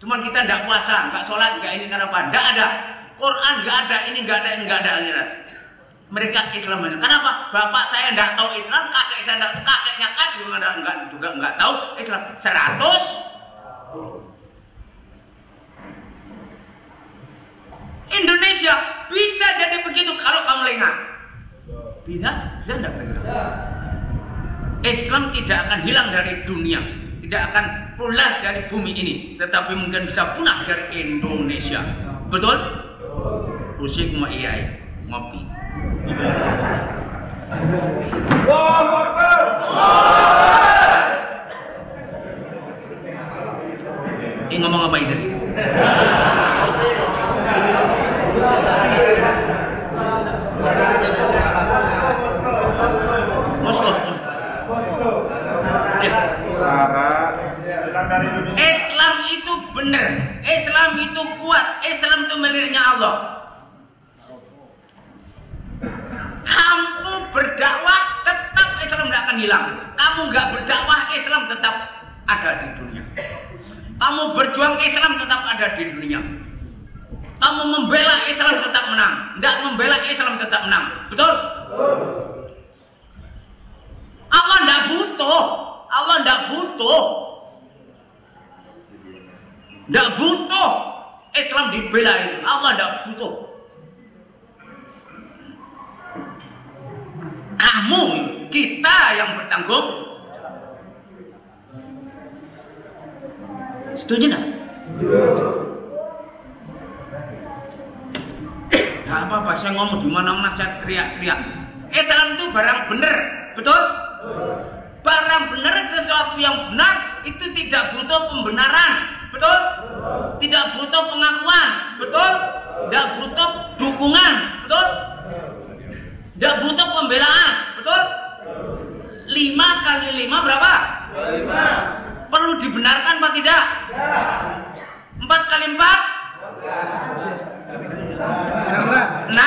Speaker 3: Cuman kita tidak puasa, nggak sholat, nggak ini karena apa? Nggak ada. Quran nggak ada, ini nggak ada, ini nggak ada. Mereka Islam aja. Kenapa? Bapak saya nggak tahu Islam, kakek saya nggak tahu, kakeknya kan juga nggak tahu Islam. 100. Indonesia bisa jadi begitu kalau kamu lengah. Bisa nggak? Islam tidak akan hilang dari dunia, tidak akan punah dari bumi ini, tetapi mungkin bisa punah dari Indonesia. Betul? Rusik mau iya ngopi. Ini ngomong apa ini? Islam itu benar, Islam itu kuat, Islam itu miliknya Allah. Kamu berdakwah tetap Islam tidak akan hilang. Kamu nggak berdakwah Islam tetap ada di dunia. Kamu berjuang Islam tetap ada di dunia. Kamu membela Islam tetap menang. Tidak membela Islam tetap menang. Betul? Allah tidak butuh. Allah tidak butuh. Tidak butuh Islam dibela itu. Allah tidak butuh. Kamu, kita yang bertanggung. Setuju tidak? Tidak apa-apa, saya ngomong di mana-mana saya teriak-teriak. Islam itu barang benar, betul? Barang benar, sesuatu yang benar itu tidak butuh pembenaran, betul? Tidak butuh pengakuan, betul? Tidak butuh dukungan, betul? Tidak butuh pembelaan, betul? 5 kali 5 berapa? 5. Perlu dibenarkan apa tidak? 4 kali 4? 6?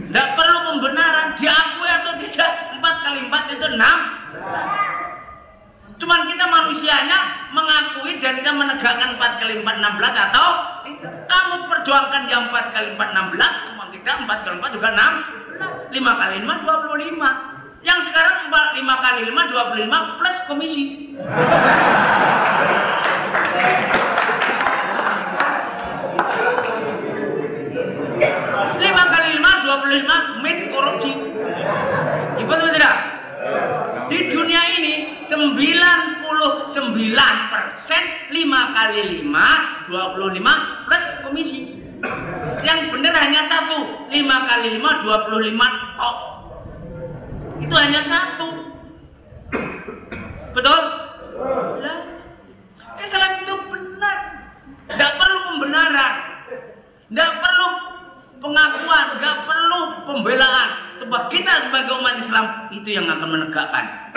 Speaker 3: Tidak perlu pembenaran, diakui atau tidak. 4 kali 4 itu 6. Cuman kita manusianya mengakui dan kita menegakkan 4 kali 4 16 atau tidak. Kamu perjuangkan yang 4 kali 4 16, cuman tidak. 4 kali 4 juga 6. 5 kali 5 25. Yang sekarang 5 kali 5 25 plus komisi. 5 kali 5 25 min korupsi. Gimana tidak? Di dunia ini 99% 5 kali 5 25 plus komisi. Yang benar hanya 1. 5 kali 5 25 tok. Itu hanya 1. Betul? Lah, Islam itu benar. Tidak perlu pembenaran, tidak perlu pengakuan, tidak perlu pembelaan. Sebab kita sebagai umat Islam itu yang akan menegakkan.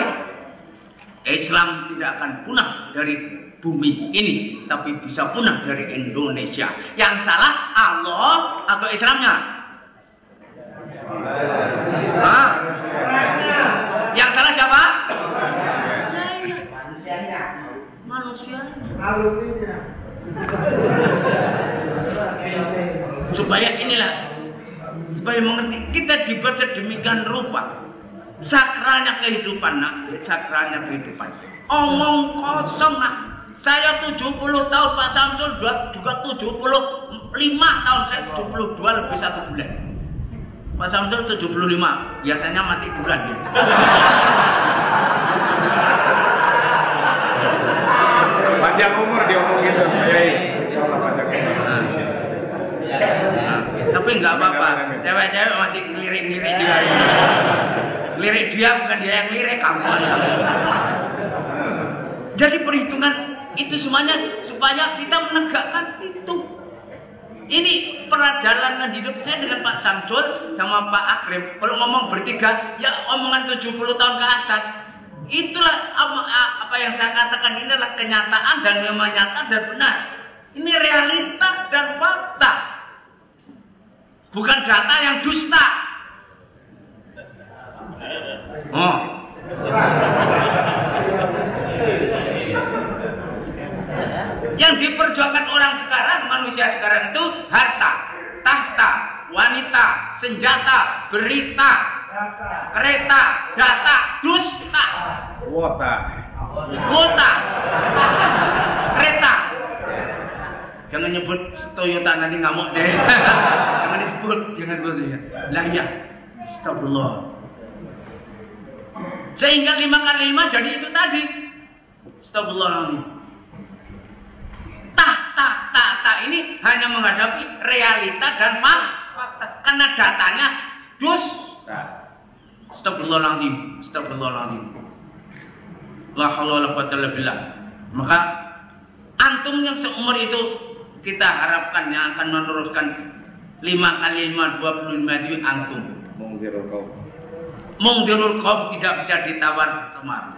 Speaker 3: Islam tidak akan punah dari bumi ini, tapi bisa punah dari Indonesia. Yang salah Allah atau Islamnya? Hah? Yang salah siapa? Manusia. Supaya inilah, supaya mengerti, kita dibuat sedemikian rupa. Sakralnya kehidupan, nak, sakralnya kehidupan. Omong kosong, nak. Saya 70 tahun, Pak Samsul juga 75 tahun, saya 72 lebih 1 bulan. Pak Samsul 75, biasanya mati bulan dia.
Speaker 4: Panjang umur diomong gitu, Yai.
Speaker 3: Tapi nggak apa-apa, cewek-cewek masih ngelirik-ngelirik juga. Lirik dia bukan dia yang lirik kamu. Jadi perhitungan itu semuanya supaya kita menegakkan itu. Ini perjalanan hidup saya dengan Pak Samsul sama Pak Akrim. Kalau ngomong bertiga, ya omongan 70 tahun ke atas. Itulah apa yang saya katakan, ini adalah kenyataan dan memang nyata dan benar. Ini realita dan fakta. Bukan data yang dusta. Oh. Yang diperjuangkan orang sekarang, manusia sekarang itu harta, tahta, wanita, senjata, berita, kereta, data, dusta.
Speaker 4: Wota.
Speaker 3: Kereta. Jangan nyebut Toyota, nanti ngamuk deh. Jangan disebut, jangan disebut ya. Lah ya, astagfirullah. Sehingga 5 kali 5 jadi itu tadi. Astagfirullahaladzim. Tahta ini hanya menghadapi realita dan fakta. Karena datanya dusta. Astagfirullahaladzim. La haula wala quwwata illa billah. Maka antum yang seumur itu kita harapkan yang akan meneruskan 5 kali 5 25 itu antum. Mungdirul qaum tidak bisa ditawar temar.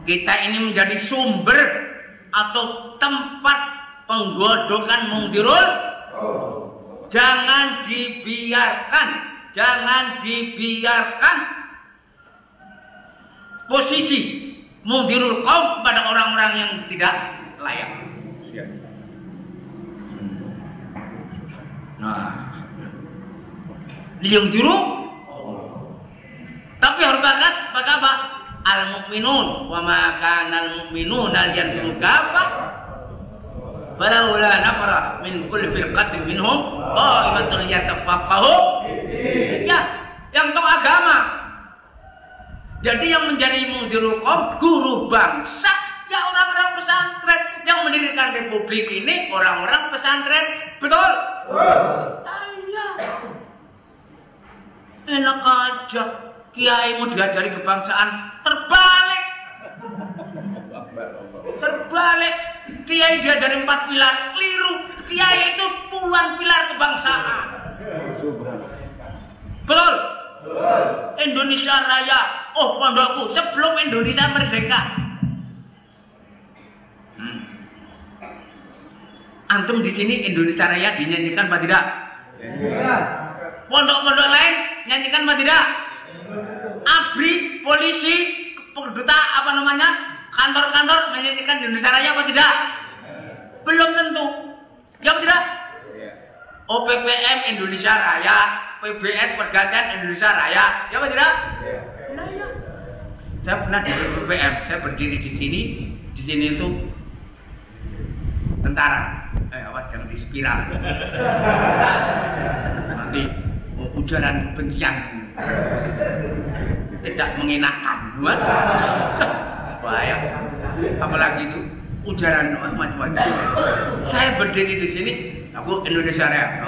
Speaker 3: Kita ini menjadi sumber atau tempat penggodokan mungdirul. Jangan dibiarkan posisi mungdirul qaum pada orang-orang yang tidak layak. Nah, liyungdiru. Tapi harus pakai apa? Al-mu'minun wa ma kana al-mu'minuna liyanfiru kaffah falaula nafara min kulli firqatin minhum ta'ifatun yatafaqahu. Ya, yang tahu agama. Jadi yang menjadi mungdirul qaum guru bangsa ya orang-orang pesantren yang mendirikan republik ini, orang-orang pesantren. Betul? Iya. Enak aja. Kiai mau diajari kebangsaan, terbalik. Kiai diajari 4 pilar, keliru. Kiai itu puluhan pilar kebangsaan. Betul? Indonesia Raya. Oh, pondokku sebelum Indonesia merdeka. Antum di sini Indonesia Raya dinyanyikan apa tidak? Pondok-pondok lain nyanyikan apa tidak? ABRI, polisi, kantor-kantor menyanyikan Indonesia Raya apa tidak? Belum tentu. Jawab tidak? OPPM Indonesia Raya, PBS Pergantian Indonesia Raya, ya apa tidak? Nah, ya. Saya pernah di PPM, saya berdiri di sini itu tentara. Jangan di spiral. Nanti ujaran kebencian tidak mengenakan, bahaya. Apalagi itu ujaran macam-macam. Saya berdiri di sini, aku Indonesia Raya.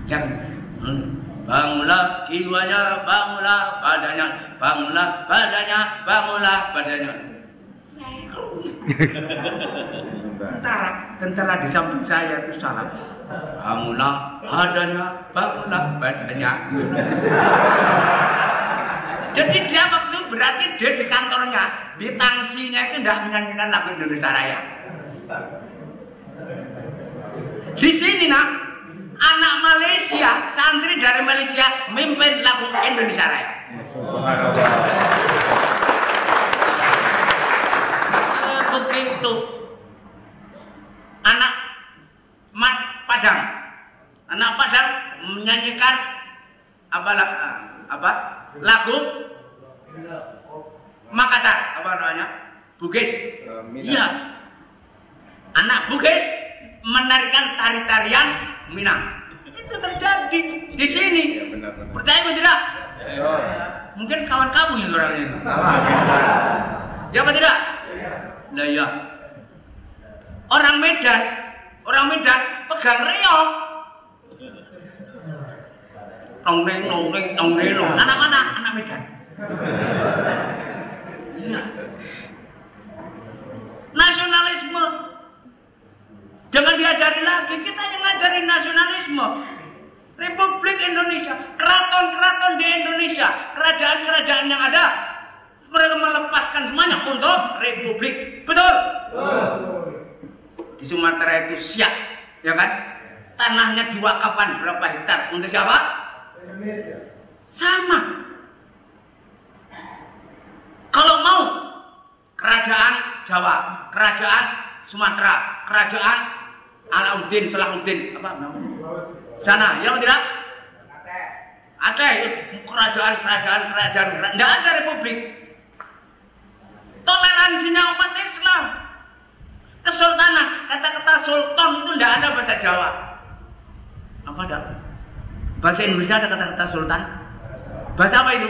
Speaker 3: Jangan. Bangunlah jiwanya, bangunlah badannya, bangunlah badannya, bangunlah badannya. Tentara di samping saya itu salah. Bangunlah badannya, bangunlah badannya. Jadi dia waktu berarti dia di kantornya, di tangsinya itu tidak menyanyikan lagu Indonesia Raya. Di sini nak, anak Malaysia, santri dari Malaysia mimpin lagu Indonesia Raya. Begitu. Anak Padang, menyanyikan lagu Makassar, apa namanya? Bugis. Iya. Anak Bugis menarikan tari-tarian Minang. Itu terjadi di sini. Percaya atau tidak? Mungkin kawan kamu yang orang ini. Ya apa tidak? Nah ya. Orang Medan pegang reog. Nong. Anak mana? Anak Medan. Iya. Nasionalisme. Jangan diajari lagi, kita yang ngajarin nasionalisme. Republik Indonesia, keraton-keraton di Indonesia, kerajaan-kerajaan yang ada, mereka melepaskan semuanya untuk republik. Betul? Di Sumatera itu siap, ya kan? Tanahnya diwakafkan berapa hektar untuk siapa? Indonesia. Sama. Kalau mau kerajaan Jawa, kerajaan Sumatera, kerajaan Alauddin, Salahuddin, apa namanya? Sana, ya tidak? Aceh, kerajaan, tidak ada republik. Toleransinya umat Islam. Kesultanan, kata-kata sultan itu tidak ada bahasa Jawa. Apa ada? Bahasa Indonesia ada kata-kata sultan. Bahasa apa itu?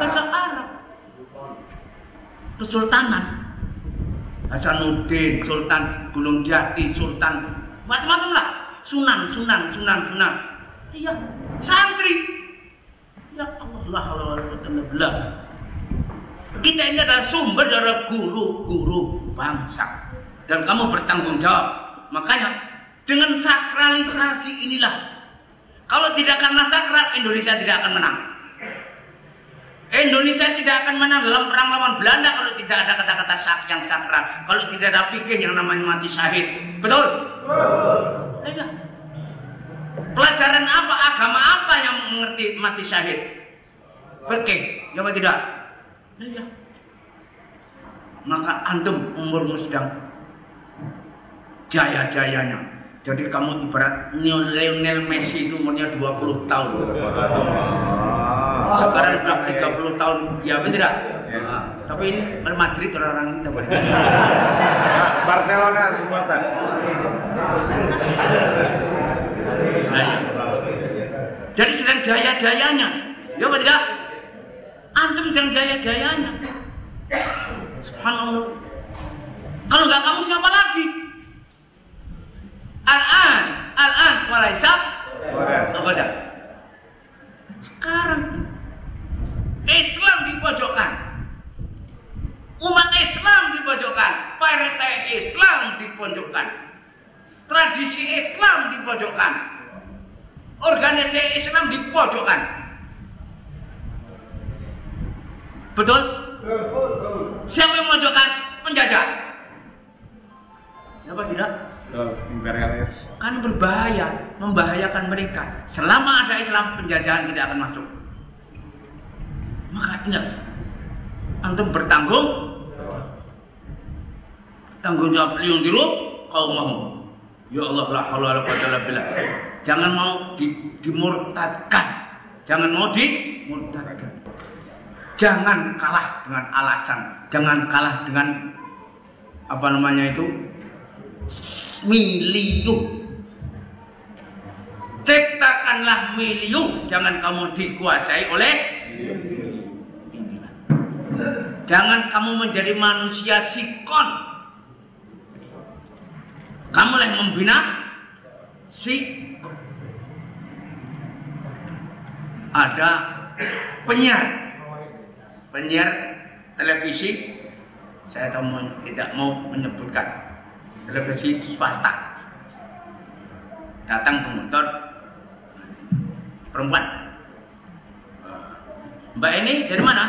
Speaker 3: Bahasa Arab. Kesultanan. Hasanuddin, Sultan Gunung Jati, Sultan macam-macam lah. Sunan. Iya, santri. Ya Allah. Kita ini adalah sumber dari guru-guru bangsa. Dan kamu bertanggung jawab. Makanya dengan sakralisasi inilah, kalau tidak karena sakral, Indonesia tidak akan menang. Indonesia tidak akan menang dalam perang lawan Belanda kalau tidak ada kata-kata yang sakral, kalau tidak ada fikih yang namanya mati syahid. Betul? Ya. Pelajaran apa, agama apa yang mengerti mati syahid? Fikih, ya apa tidak? Ya. Maka antum umurmu sedang jaya-jayanya. Jadi kamu ibarat Lionel Messi itu umurnya 20 tahun. Sekarang sudah 30 tahun, ya betul tidak? Tapi ini Madrid orang-orang ini dapat.
Speaker 4: Barcelona Sumatera.
Speaker 3: Jadi sedang jaya-jayanya, ya apa tidak? Antum sedang jaya-jayanya. Subhanallah. Kalau nggak kamu siapa lagi? Al-an, walaisa abada. Sekarang Islam dipojokkan, umat Islam dipojokkan, partai Islam dipojokkan, tradisi Islam dipojokkan, organisasi Islam dipojokkan. Betul? Siapa yang memojokkan? Penjajah. Siapa tidak?
Speaker 4: Imperialis.
Speaker 3: Kan berbahaya, membahayakan mereka. Selama ada Islam, penjajahan tidak akan masuk. Maka ingat, antum bertanggung jawab liung diru kaum mau. Ya Allah, la haula wala quwwata illa billah. Jangan mau dimurtadkan. Jangan mau dimurtadkan. Jangan kalah dengan alasan. Jangan kalah dengan apa namanya itu? Miliu. Ciptakanlah miliu, jangan kamu dikuasai oleh. Jangan kamu menjadi manusia sikon. Kamu yang membina sikon. Ada penyiar televisi, saya tidak mau menyebutkan, televisi swasta, datang ke motor perempuan, Mbak ini dari mana?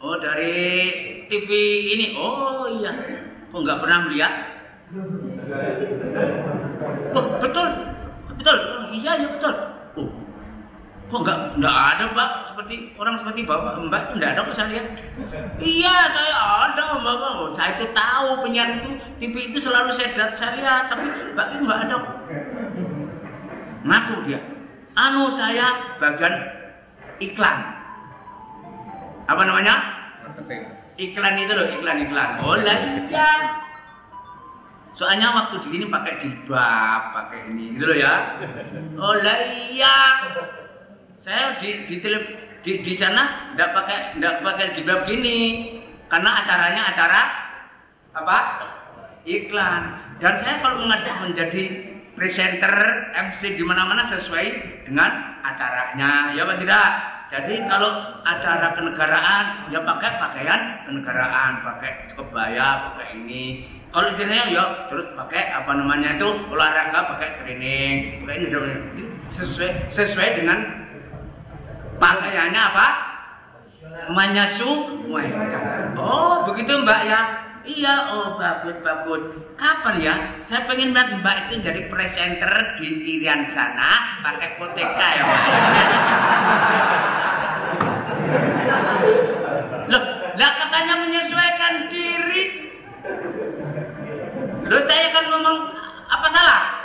Speaker 3: Oh, dari TV ini. Oh iya. Kok nggak pernah melihat? Oh, betul. Betul. Iya, ya betul. Oh. Kok nggak ada, Pak? Seperti orang seperti Bapak, Mbak itu nggak ada kok saya lihat. Iya, saya ada, Mbak. Oh, saya itu tahu penyiar itu TV itu selalu saya lihat, tapi Mbak itu nggak ada. Ngaku dia. Saya bagian iklan. Apa namanya? Iklan itu loh, iklan. Oh lah iya. Soalnya waktu di sini pakai jilbab, pakai ini gitu loh ya. Oh lah iya. Saya di sana enggak pakai jilbab gini. Karena acaranya acara apa? Iklan. Dan saya kalau menjadi presenter MC di mana-mana sesuai dengan acaranya, ya Pak tidak? Jadi kalau acara kenegaraan ya pakai pakaian kenegaraan, pakai kebaya, pakai ini. Kalau jenenge ya terus pakai apa namanya itu olahraga, pakai training, pakai ini sesuai dengan pakaiannya apa? Menyesuaikan. Oh begitu Mbak ya? Iya, oh bagus. Kapan ya? Saya pengen lihat Mbak itu jadi presenter di Irian sana pakai koteka ya Mbak. Loh, lah katanya menyesuaikan diri. Loh, saya kan ngomong apa salah?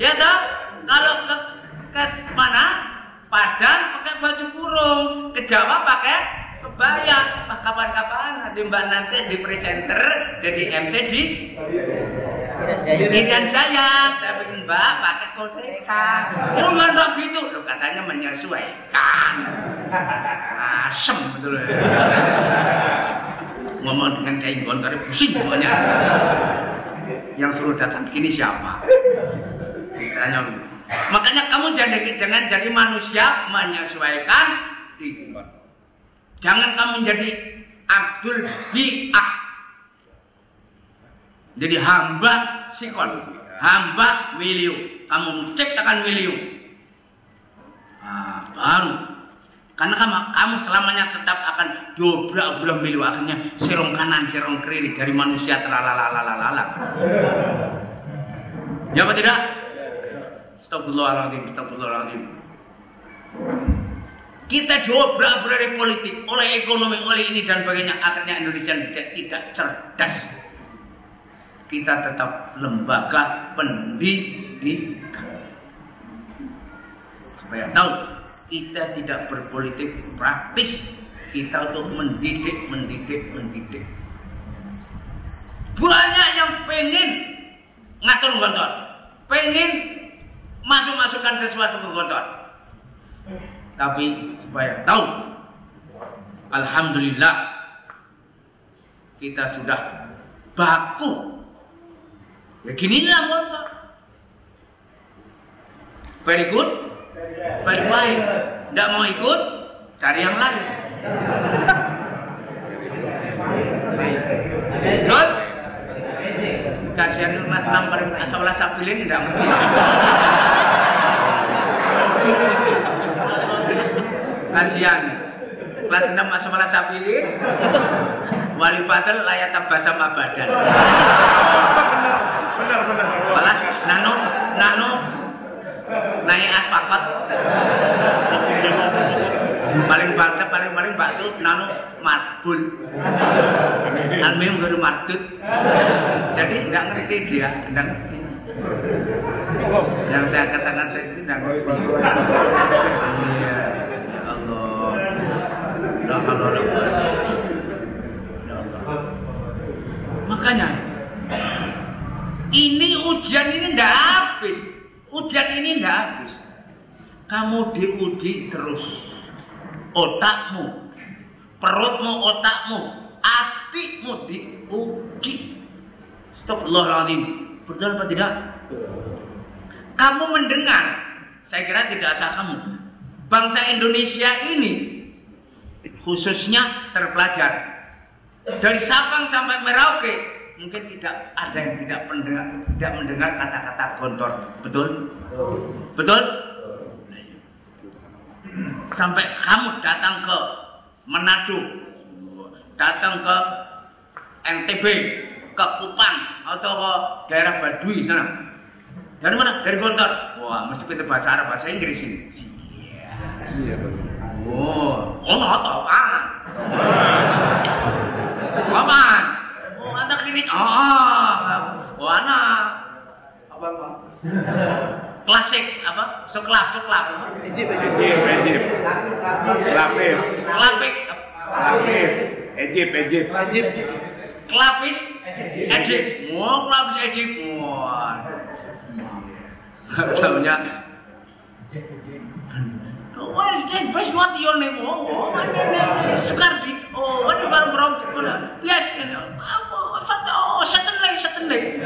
Speaker 3: Ya toh? Kalau ke mana? Padang pakai baju kurung, ke Jawa pakai kebaya. Kapan-kapan nanti Mbak nanti di presenter, jadi MC di Irian Jaya. Saya pengen Mbak pakai koteka. Oh nggak gitu, lo katanya menyesuaikan. Asem betul ya. Ngomong dengan kain gontor pusing semuanya. Yang suruh datang sini siapa? Tanya. Makanya kamu jangan jadi manusia menyesuaikan diri. Jangan kamu menjadi Abdul Bi'ah. Jadi hamba sikon, hamba miliu. Kamu menciptakan miliu. Nah, baru. Karena kamu selamanya tetap akan dobrak-dobrak miliu. Akhirnya serong kanan, serong kiri dari manusia terlalalalalalala. Ya apa tidak? Astagfirullahaladzim. Kita dobrak dari politik, oleh ekonomi, oleh ini dan sebagainya. Akhirnya Indonesia tidak cerdas. Kita tetap lembaga pendidikan. Supaya tahu, kita tidak berpolitik praktis. Kita untuk mendidik. Banyak yang pengen ngatur gontor, pengen masukkan sesuatu ke gontor. Tapi supaya tahu, alhamdulillah kita sudah baku. Ya ginilah gontor. Very good, very fine. Tidak mau ikut, cari yang lain. Good. Kasihan Mas Nampar Asawalah Sabilin tidak ngerti. Kasihan kelas 6 Asawalah Sabilin Wali Fadl layat basam abadan.
Speaker 4: Benar.
Speaker 3: Malah nano naik aspakot. Paling batu nano marbul. Almim guru mardut. Jadi enggak ngerti dia, enggak ngerti. Yang saya katakan tadi itu enggak ngerti. Iya, ya Allah. Ya Allah. Makanya ini ujian ini enggak habis. Kamu diuji terus. Otakmu, perutmu, otakmu, hatimu diuji. Astagfirullahaladzim. Betul apa tidak? Kamu mendengar, saya kira tidak asal kamu. Bangsa Indonesia ini khususnya terpelajar dari Sabang sampai Merauke, mungkin tidak ada yang tidak mendengar kata-kata gontor. Betul? sampai kamu datang ke Manado, datang ke NTB, ke Kupang atau ke daerah Baduy sana. Dari mana? Dari Gontor. Wah, mesti pintar bahasa Arab, bahasa Inggris ini. Iya. Oh, nggak tahu apaan? Apaan? Oh, ada klinik. Oh, anak. Apa? Klasik apa? Soklap.
Speaker 4: Ejip. Lapis. Ejip.
Speaker 3: Klapis. Ejip. Mau klapis Ejip. Wah. Namanya. Wah, best what your name? Oh, Sukardi. Oh, what about Bro? Yes. Oh, certainly.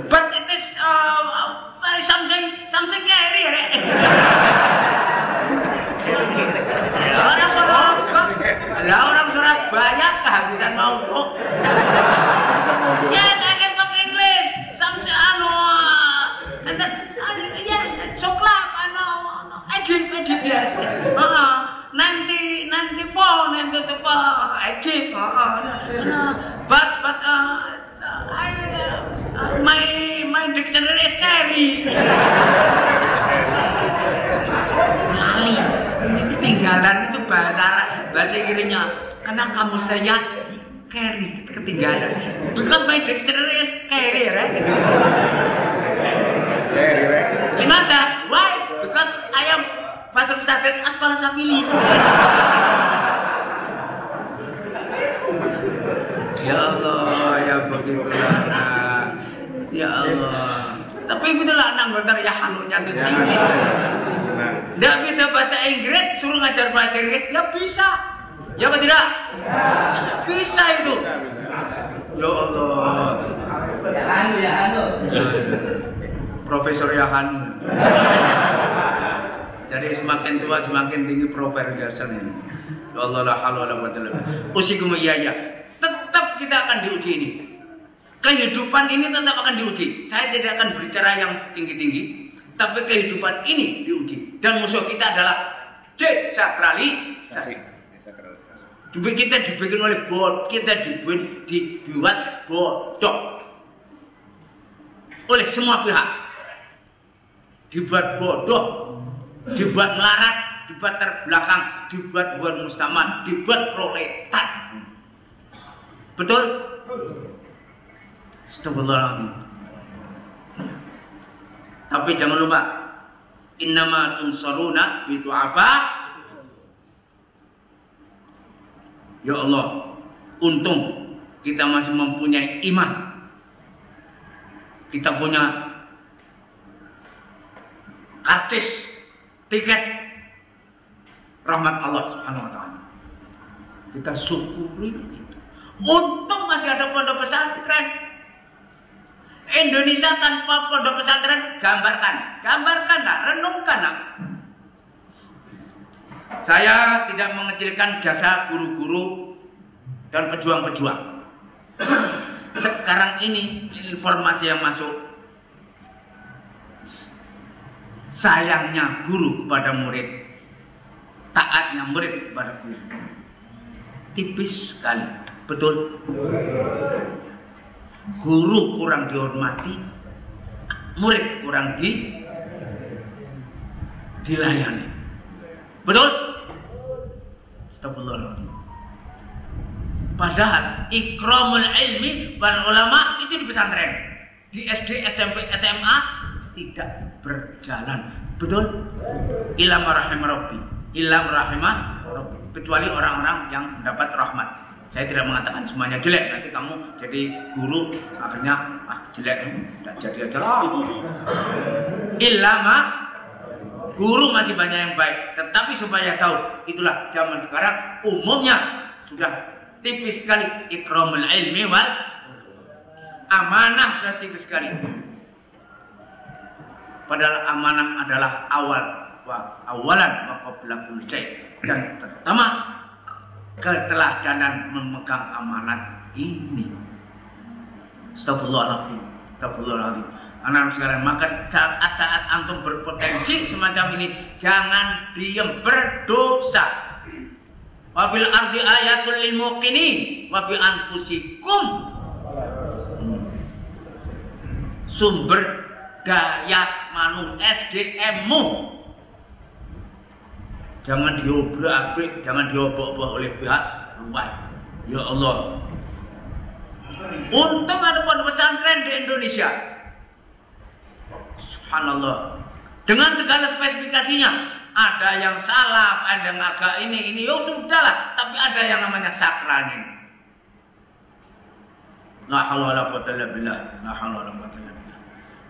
Speaker 3: But it is something scary, right? Orang Surabaya kehabisan mangkuk. Yes, I can talk English. And then, yes, Soklap, Ejip, yes. 94, Ejip. But my dictionary is scary. Lali, ini ketinggalan itu bahasa Inggrisnya. Karena kamu saya carry ketinggalan. Because my dictionary is scary, right? You know that? Why? Because I am Pasal status aspal sapili. Ya Allah, ya begitulah. Ya Allah. Tapi begitulah anak Gontor ya halunya tuh tinggi. Nggak bisa bahasa Inggris, suruh ngajar bahasa Inggris, ya bisa. Ya apa tidak? Bisa itu. Ya Allah.
Speaker 5: Ya Hanu.
Speaker 3: Profesor Yahan. Jadi semakin tua semakin tinggi profesor ini. Ya Allah la haula wala quwwata illa billah. Usikum ya. Tetap kita akan diuji ini. Kehidupan ini tetap akan diuji. Saya tidak akan berbicara yang tinggi-tinggi, tapi kehidupan ini diuji. Dan musuh kita adalah desakralisasi. Kita dibikin oleh bot, kita dibuat bodoh oleh semua pihak. Dibuat bodoh, dibuat melarat, dibuat terbelakang, dibuat mustamad, dibuat proletar. Betul? Astagfirullahaladzim. Tapi jangan lupa, innama tunsaruna bidu'afa. Ya Allah, untung kita masih mempunyai iman. Kita punya karcis tiket rahmat Allah Subhanahu wa taala. Kita syukuri itu. Untung masih ada pondok pesantren. Indonesia tanpa pondok pesantren, gambarkanlah, renungkanlah. Saya tidak mengecilkan jasa guru-guru dan pejuang-pejuang. Sekarang ini informasi yang masuk, sayangnya guru kepada murid, taatnya murid kepada guru, tipis sekali. Betul? Guru kurang dihormati, murid kurang dilayani. Betul? Astagfirullahaladzim. Padahal ikramul ilmi wal ulama itu di pesantren, di SD, SMP, SMA tidak berjalan. Betul? Ilam rahimah Rabbi, kecuali orang-orang yang mendapat rahmat. Saya tidak mengatakan semuanya jelek, nanti kamu jadi guru akhirnya jelek, tidak jadi aja lah. Ilama guru masih banyak yang baik, tetapi supaya tahu, itulah zaman sekarang umumnya sudah tipis sekali ikramul ilmi wal amanah, sudah tipis sekali. Padahal amanah adalah awalan wa qabla kulli syai, dan pertama keteladanan memegang amanat ini. Astagfirullahaladzim. Anak sekalian, maka saat antum berpotensi semacam ini, jangan diem, berdosa. Wa fil ardi ayatul lil muqinin wa fi anfusikum. Sumber daya manusia SDM-mu jangan diobrak-abrik, jangan diobok-obok oleh pihak luar. Ya Allah. Untung ada pondok pesantren di Indonesia. Subhanallah. Dengan segala spesifikasinya, ada yang salah, ada yang agak ini, ya sudahlah. Tapi ada yang namanya sakralnya. La haula wala quwwata illa billah. La haula wala quwwata illa billah.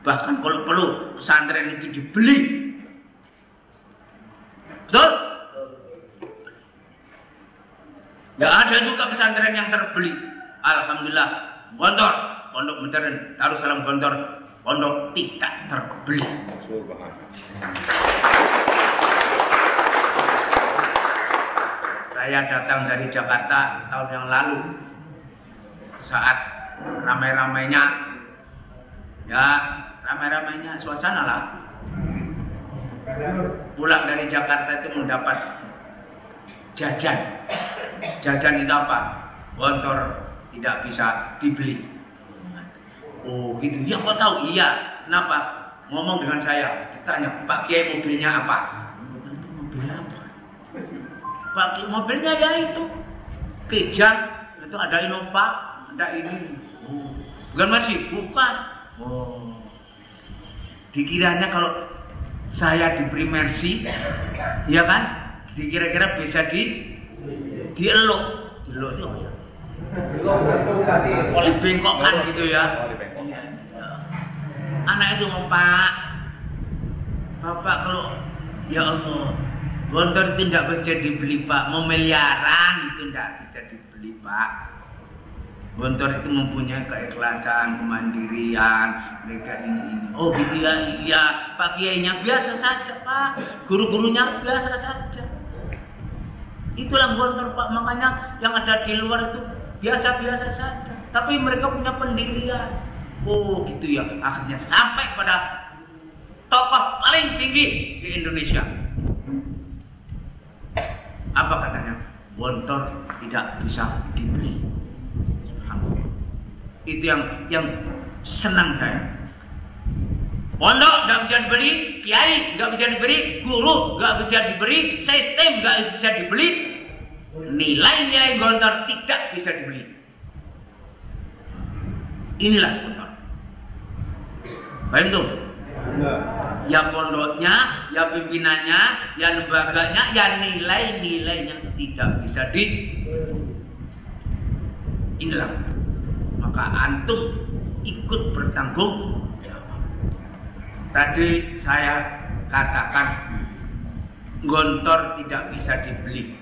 Speaker 3: Bahkan kalau perlu pesantren itu dibeli. Betul? Ya ada juga pesantren yang terbeli. Alhamdulillah. Gontor, pondok modern, Darussalam Gontor, pondok tidak terbeli. Saya datang dari Jakarta tahun yang lalu, saat ramai-ramainya, ya ramai-ramainya suasana lah. Pulang dari Jakarta itu mendapat jajan. Jajan itu apa? Gontor tidak bisa dibeli. Oh gitu, ya kok tahu? Iya, kenapa? Ngomong dengan saya, ditanya, Pak Kiai mobilnya apa? Mobilnya apa? Pak Kiai mobilnya ya itu Kijang, itu ada Innova, ada ini. Oh, bukan masih? Bukan. Oh, dikiranya kalau saya diberi Mercy, ya kan? Dikira-kira bisa dielok itu apa ya? Dibengkokkan gitu ya. Anak itu mau Pak, Bapak kalau ya Allah, Gontor itu tidak bisa dibeli Pak, mau miliaran itu tidak bisa dibeli Pak. Gontor itu mempunyai keikhlasan, kemandirian, mereka ini. Oh gitu ya, iya Pak Kiainya biasa saja Pak, guru-gurunya biasa saja. Itulah Gontor Pak, makanya yang ada di luar itu biasa-biasa saja. Tapi mereka punya pendirian. Oh gitu ya, akhirnya sampai pada tokoh paling tinggi di Indonesia. Apa katanya? Gontor tidak bisa dibeli. Itu yang senang saya. Pondok nggak bisa dibeli, kiai nggak bisa dibeli, guru nggak bisa dibeli, sistem nggak bisa dibeli, nilai-nilai Gontor tidak bisa dibeli. Inilah Gontor. Paham tuh? Ya pondoknya, ya pimpinannya, ya lembaganya, ya nilai-nilainya tidak bisa inilah. Maka antum ikut bertanggung jawab. Tadi saya katakan Gontor tidak bisa dibeli.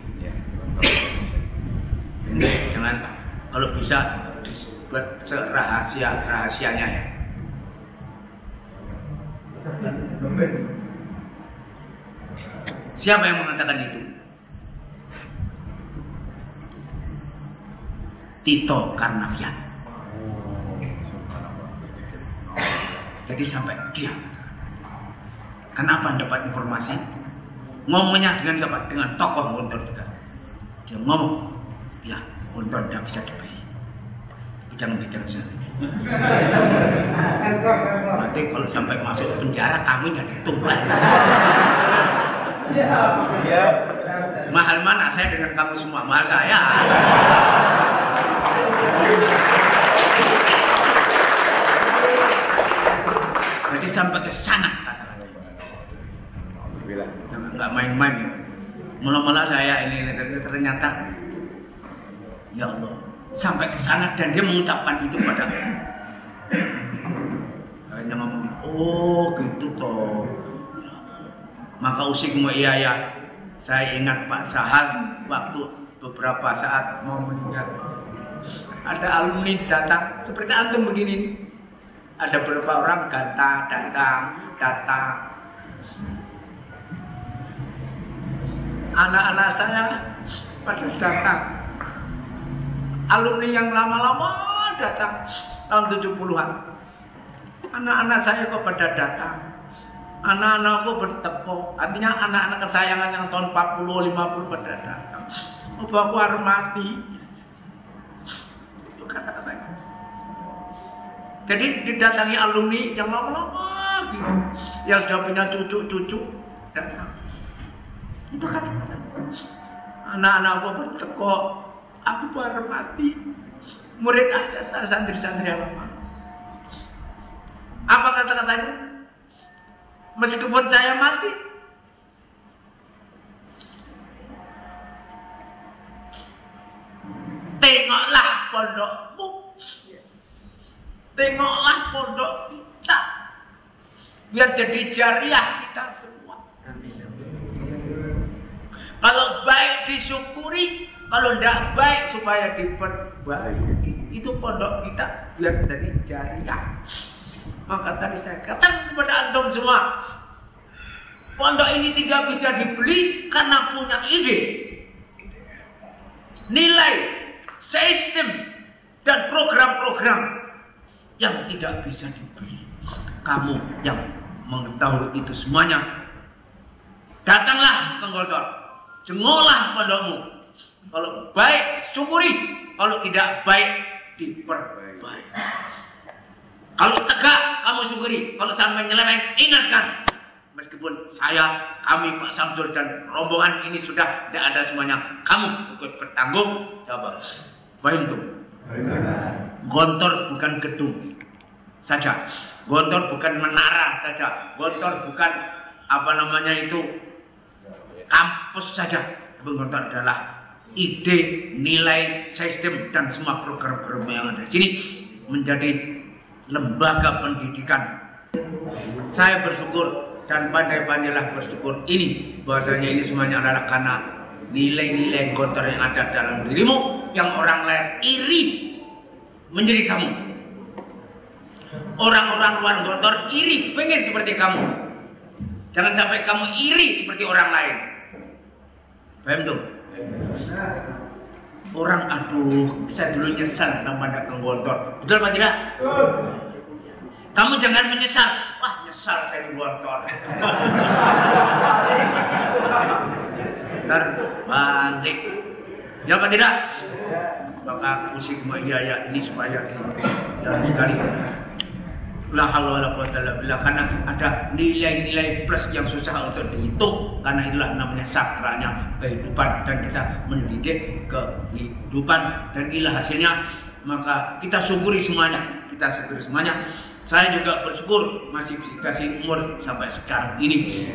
Speaker 3: Ini jangan, kalau bisa dibuat rahasianya ya. Siapa yang mengatakan itu? Tito Karnavian. Jadi sampai dia. Kenapa dapat informasi? Ngomongnya dengan siapa? Dengan tokoh Gontor juga. Dia ngomong, ya Gontor tidak bisa dibeli. Jangan bicara saya. Berarti kalau sampai masuk penjara kamu jadi tumbal. Mahal mana saya dengan kamu semua? Mahal saya. Jadi sampai ke sana kata-kata. Nggak main-main ya. Mula-mula saya ini ternyata ya Allah sampai ke sana dan dia mengucapkan itu pada akhirnya ngomong, oh gitu toh. Maka usikum iya ya. Saya ingat Pak Sahal waktu beberapa saat mau meninggal. Ada alumni datang seperti antum begini. Ada beberapa orang datang. Anak-anak saya pada datang. Alumni yang lama-lama datang tahun 70-an. anak-anak saya kok pada datang, anak-anakku berteko, artinya anak-anak kesayangan yang tahun 40, 50 pada datang. Apa aku hormati? Itu kata-katanya. Jadi didatangi alumni yang lama-lama gitu, yang sudah punya cucu-cucu datang. Itu kata-kata. Anak-anakku berteko, aku hormati. Murid aja, santri-santri yang lama. Apa kata-katanya? Meskipun saya mati, tengoklah pondokmu, tengoklah pondok kita, biar jadi jariah kita semua. Kalau baik disyukuri, kalau tidak baik supaya diperbaiki. Itu pondok kita biar jadi jariah. Maka tadi saya katakan kepada antum semua, pondok ini tidak bisa dibeli karena punya ide, nilai, sistem, dan program-program yang tidak bisa dibeli. Kamu yang mengetahui itu semuanya, datanglah ke Gontor, jengolah pondokmu. Kalau baik, syukuri. Kalau tidak baik, diperbaiki. Kalau tegak, kamu syukuri. Kalau sampai nyeleweng, ingatkan. Meskipun saya, kami, Pak Samsul dan rombongan ini sudah tidak ada semuanya, kamu ikut bertanggung jawab. Paham tuh? Gontor bukan gedung saja. Gontor bukan menara saja. Gontor bukan apa namanya itu kampus saja. Tapi Gontor adalah ide, nilai, sistem dan semua program-program yang ada di sini menjadi lembaga pendidikan. Saya bersyukur dan pandai-pandailah bersyukur ini, bahwasanya ini semuanya adalah karena nilai-nilai Gontor yang ada dalam dirimu, yang orang lain iri menjadi kamu. Orang-orang luar Gontor iri pengen seperti kamu. Jangan sampai kamu iri seperti orang lain. Paham tuh? Orang aduh, saya dulu nyesal namanya ke Gontor. Betul apa tidak? Kamu jangan menyesal. Wah, nyesal saya di Gontor. Ntar balik. Ya apa tidak? Maka musik ya ini supaya jangan sekali. La haula wala quwwata illa billah, karena ada nilai-nilai plus yang susah untuk dihitung, karena itulah namanya sakralnya kehidupan, dan kita mendidik kehidupan, dan inilah hasilnya. Maka kita syukuri semuanya, Saya juga bersyukur masih dikasih umur sampai sekarang ini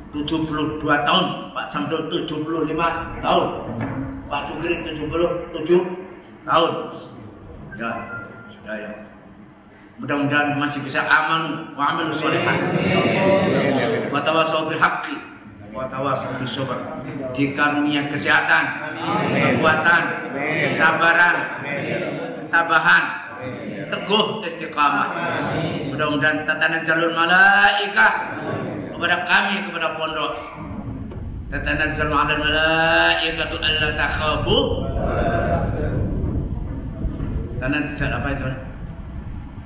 Speaker 3: 72 tahun, Pak Samsul 75 tahun, Pak Sukri 77 tahun. Ya, sudah ya. Mudah-mudahan masih bisa aman wa amilu sholihan wa tawassaw bil haqqi wa tawassaw bis sabr. Dikarunia kesehatan, kekuatan, kesabaran, ketabahan, teguh istiqamah. Mudah-mudahan tatanazzalul malaikah kepada kami, kepada pondok. Tatanazzalul alal malaikatu alla takhafu. Tanazzal apa itu?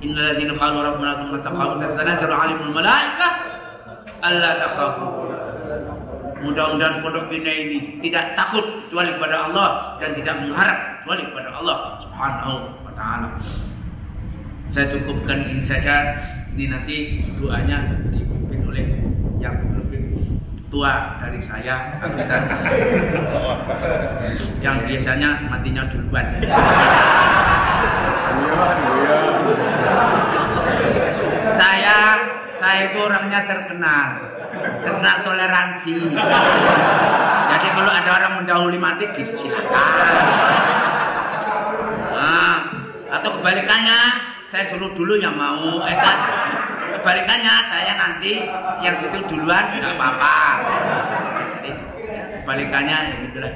Speaker 3: Innal ladzina qalu rabbuna tsumma taqamu tatanazzalu 'alaihimul malaikah alla takhafu. Mudah-mudahan pondok ini tidak takut kecuali kepada Allah dan tidak mengharap kecuali kepada Allah Subhanahu wa taala. Saya cukupkan ini saja. Ini nanti doanya dipimpin oleh yang lebih tua dari saya, yang biasanya matinya duluan. Saya itu orangnya terkenal toleransi. Jadi kalau ada orang mendahului mati, silakan. Nah, atau kebalikannya, saya suruh dulu yang mau. Kebalikannya, saya nanti yang situ duluan, nggak apa-apa. Jadi kebalikannya, gitulah.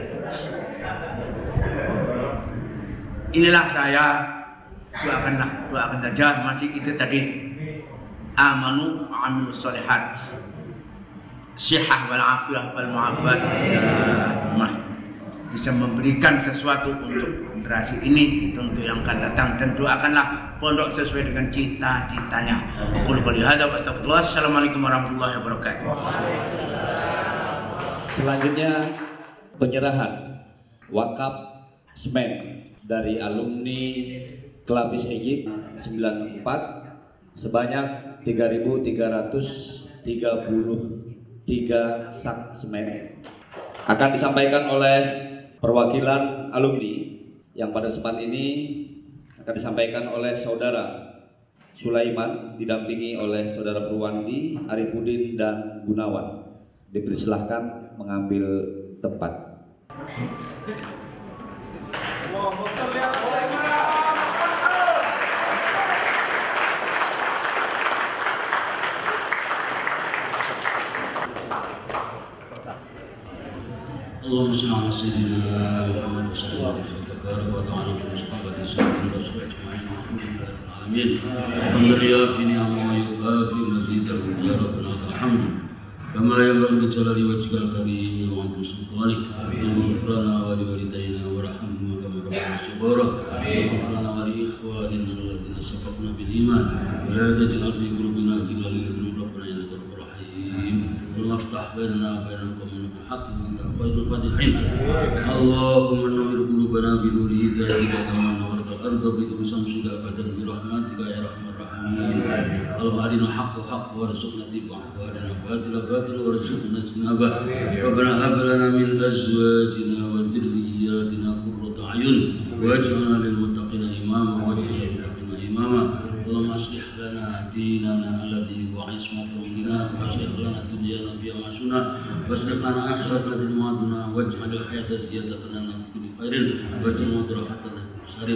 Speaker 3: Inilah saya. Doakan saja, masih itu tadi amanu wa amilu sholihat, sihah wal afiyah wal mu'afat, bisa memberikan sesuatu untuk generasi ini untuk yang akan datang, dan doakanlah pondok sesuai dengan cita-citanya. Qul qouli hadza wa astagfirullah. Assalamualaikum warahmatullahi wabarakatuh.
Speaker 1: Selanjutnya penyerahan wakaf semen dari alumni Kelabis Egypt 94 sebanyak 3.333 sak semen akan disampaikan oleh perwakilan alumni yang pada kesempatan ini akan disampaikan oleh Saudara Sulaiman didampingi oleh Saudara Purwandi, Arifudin dan Gunawan. Dipersilahkan mengambil tempat.
Speaker 6: اللهم صل على سيدنا محمد وسلم وبارك وعلى صحابه سيدنا رسول اجمعين والحمد لله رب العالمين. الحمد لله في نعمه ويكافئ مزيده يا ربنا الحمد كما ينبغي لجلال وجهك الكريم وعظيم سلطانك. اللهم اغفر لنا ولوالدينا وارحمهما كما ربنا صغارا واغفر لنا ولاخواننا الذين سبقونا بالايمان ولا تجعل في قلوبنا غلا للذين ربنا انك رؤوف رحيم. اللهم افتح بيننا وبين قومنا بالحق وانت خير الفاتحين. اللهم نور قلوبنا بنور هدايتك كما نورت الارض بنور شمسك ابدا برحمتك يا ارحم الراحمين. اللهم ارنا الحق حقا وارزقنا اتباعه وارنا الباطل باطلا وارزقنا اجتنابه. ربنا هب لنا من ازواجنا وذرياتنا قرة اعين واجعلنا للمتقين اماما واجعلنا للمتقين اماما. اللهم اصلح لنا ديننا الذي هو عصمة امرنا واصلح لنا دنيانا فيها معاشنا واصلح لنا اخرتنا التي معادنا واجعل الحياة زيادة لنا في كل خير واجعل الموت راحة لنا في كل شر.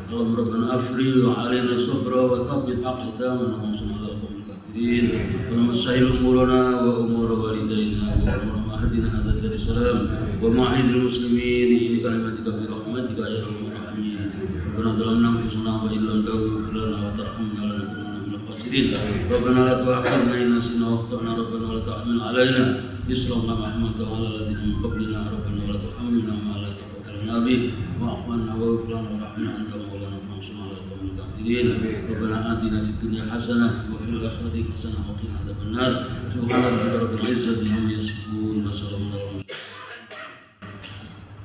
Speaker 6: اللهم ربنا افرغ علينا الصبر وثبت اقدامنا وانصرنا على القوم الكافرين. اللهم سهل امورنا وامور والدينا وامور اهدنا هذا الدار السلام ومعيد المسلمين الى كلمتك برحمتك يا ارحم الراحمين. ربنا ظلمنا انفسنا وان لم تغفر لنا وترحمنا لنكونن من الخاسرين. ربنا لا تؤاخذنا ان نسينا واخطانا. ربنا ولا تحمل علينا إصرا كما حملته على الذين من قبلنا. ربنا ولا تحملنا ما لا طاقة لنا به واعف عنا واغفر لنا وارحمنا أنت مولانا فانصرنا على القوم الكافرين. ربنا آتنا في الدنيا حسنة وفي الآخرة حسنة وقنا عذاب النار. سبحان ربك رب العزة عما يصفون وسلام على المرسلين.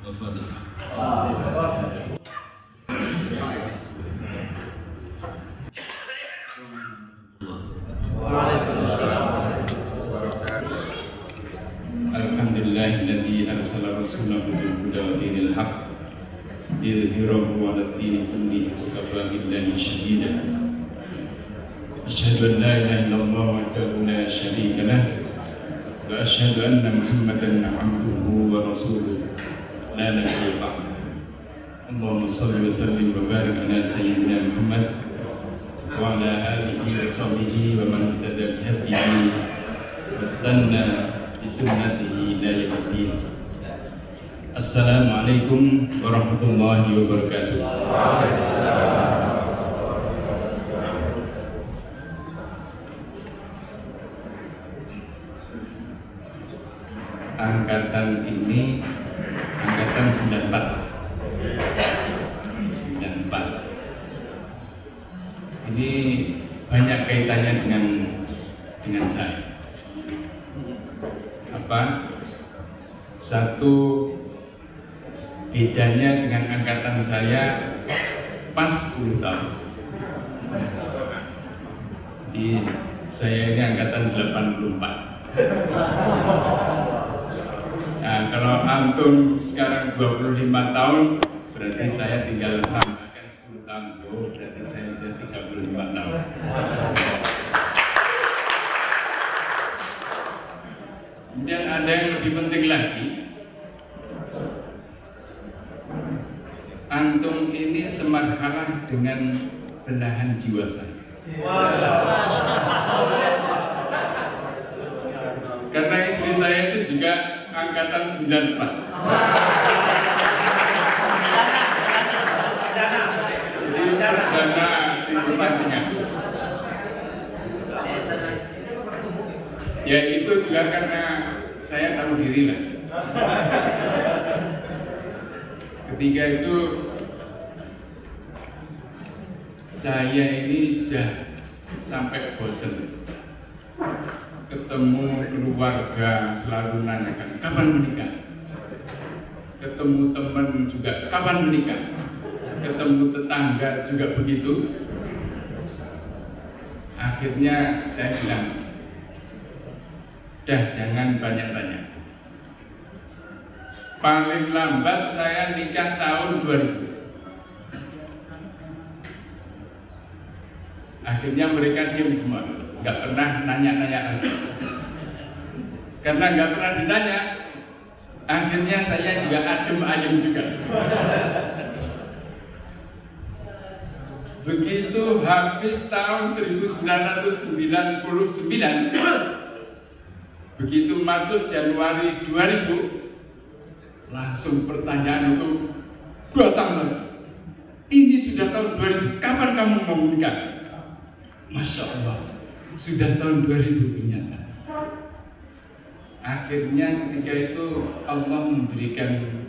Speaker 6: الفاتحة.
Speaker 7: Alhamdulillahilladzi arsala rasulahu bil huda wa dinil haqq liyudhhirahu 'ala ad-dini kullihi wa kafā billahi shahīdā. Asyhadu an lā ilāha illallah wahdahu lā syarīka lahu wa asyhadu anna Muhammadan 'abduhu wa rasuluhu lā nabiyya ba'dahu. Allahumma shalli wa sallim wa barik 'alā sayyidina Muhammad wa 'alā ālihi wa sahbihi wa man ihtadā bihadyihi wastanna bisunnatihi ila yaumiddin. Assalamualaikum warahmatullahi wabarakatuh. Angkatan ini angkatan 94. Ini banyak kaitannya dengan saya. Apa? Satu, bedanya dengan angkatan saya pas 10 tahun. Jadi saya ini angkatan 84. Nah, kalau antum sekarang 25 tahun, berarti saya tinggal tambahkan 10 tahun. Oh, berarti saya sudah 35 tahun. Kemudian ada yang lebih penting lagi, antum ini semarhalah dengan belahan jiwa saya. Karena istri saya itu juga angkatan 94. Jadi perdana di pertandingan. Ya itu juga karena saya tahu diri lah. Ketika itu saya ini sudah sampai bosan ketemu keluarga selalu nanyakan kapan menikah, ketemu teman juga kapan menikah, ketemu tetangga juga begitu. Akhirnya saya bilang, dah jangan banyak tanya. Paling lambat saya nikah tahun 2000. Akhirnya mereka diam semua, nggak pernah nanya-nanya lagi. Karena nggak pernah ditanya, akhirnya saya juga adem ayem juga. Begitu habis tahun 1999, begitu masuk Januari 2000, langsung pertanyaan itu datang lagi. Ini sudah tahun 2000, kapan kamu mau menikah? Masya Allah, sudah tahun 2000 ternyata. Akhirnya ketika itu Allah memberikan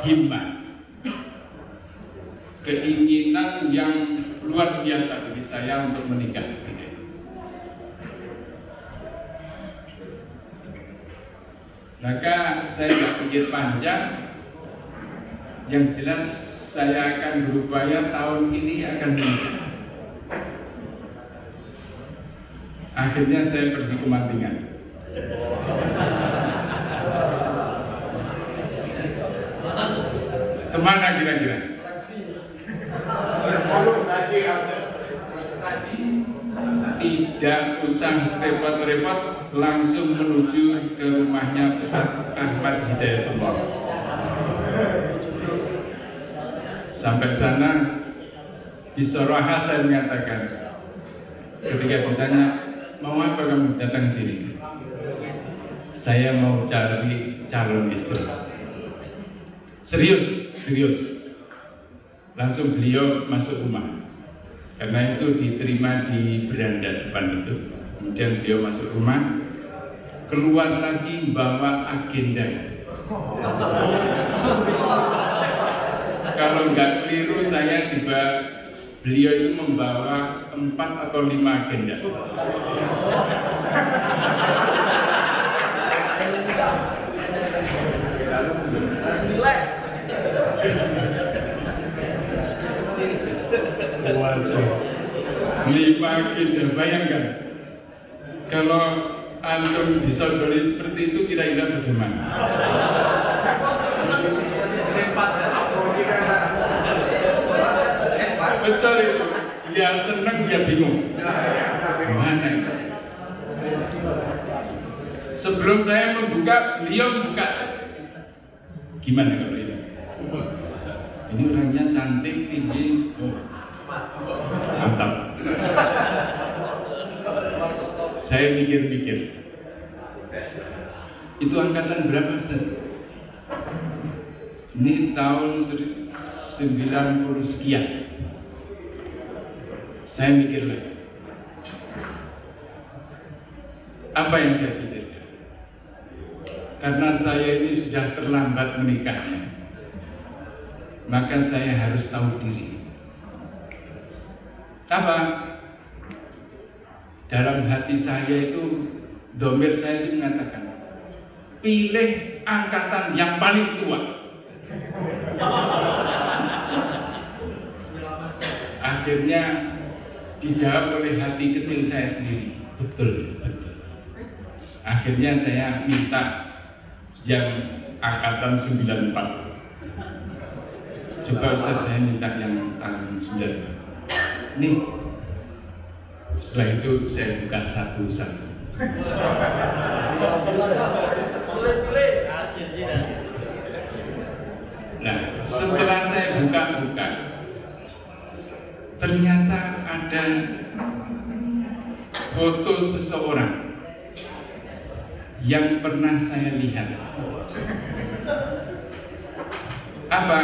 Speaker 7: himmah, keinginan yang luar biasa bagi saya untuk menikah. Maka saya tidak pikir panjang, yang jelas saya akan berupaya tahun ini akan menikah. Akhirnya saya pergi ke Mantingan. Kemana kira-kira? Tidak usah repot-repot, langsung menuju ke rumahnya Ustaz Ahmad Hidayatullah. Sampai sana, bisaraha saya mengatakan, ketika ditanya, mau apa kamu datang sini? Saya mau cari calon istri. Serius, serius. Langsung beliau masuk rumah. Karena itu diterima di beranda depan itu. Kemudian beliau masuk rumah, keluar lagi bawa agenda. Kalau nggak keliru saya beliau itu membawa 4 atau 5 agenda. Waduh, 5 agenda, bayangkan kalau antum disodori seperti itu kira-kira bagaimana? Betul itu, dia senang dia bingung. Gimana itu? Sebelum saya membuka, beliau membuka. Gimana kalau ini? Ini orangnya cantik, tinggi, mantap. Saya mikir-mikir, itu angkatan berapa Ustaz? Ini tahun 90 sekian. Saya mikir lagi, apa yang saya pikirkan? Karena saya ini sudah terlambat menikahnya, maka saya harus tahu diri. Apa? Dalam hati saya itu, domir saya itu mengatakan, pilih angkatan yang paling tua. Akhirnya dijawab oleh hati kecil saya sendiri, betul, betul. Akhirnya saya minta yang angkatan 94. Coba Ustaz, saya minta yang tahun 94. Nih, setelah itu saya buka satu-satu. Nah, setelah saya buka-buka, ternyata ada foto seseorang yang pernah saya lihat. Apa?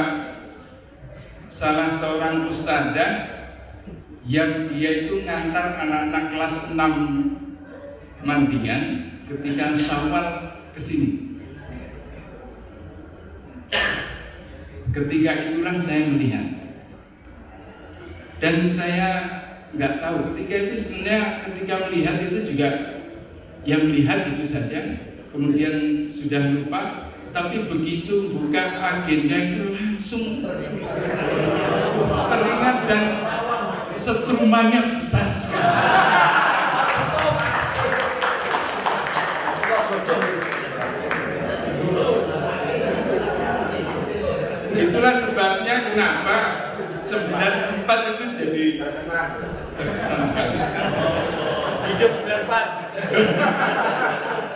Speaker 7: Salah seorang ustadzah yang dia itu ngantar anak-anak kelas 6 Mantingan ketika Syawal kesini. ketika itulah saya melihat. Dan saya nggak tahu ketika itu sebenarnya ketika melihat itu juga yang melihat itu saja, kemudian sudah lupa. Tapi begitu buka agenda itu langsung teringat dan setrumannya besar sekali. Itulah sebabnya kenapa 94 itu jadi terkesan sekali.
Speaker 5: Hidup 94.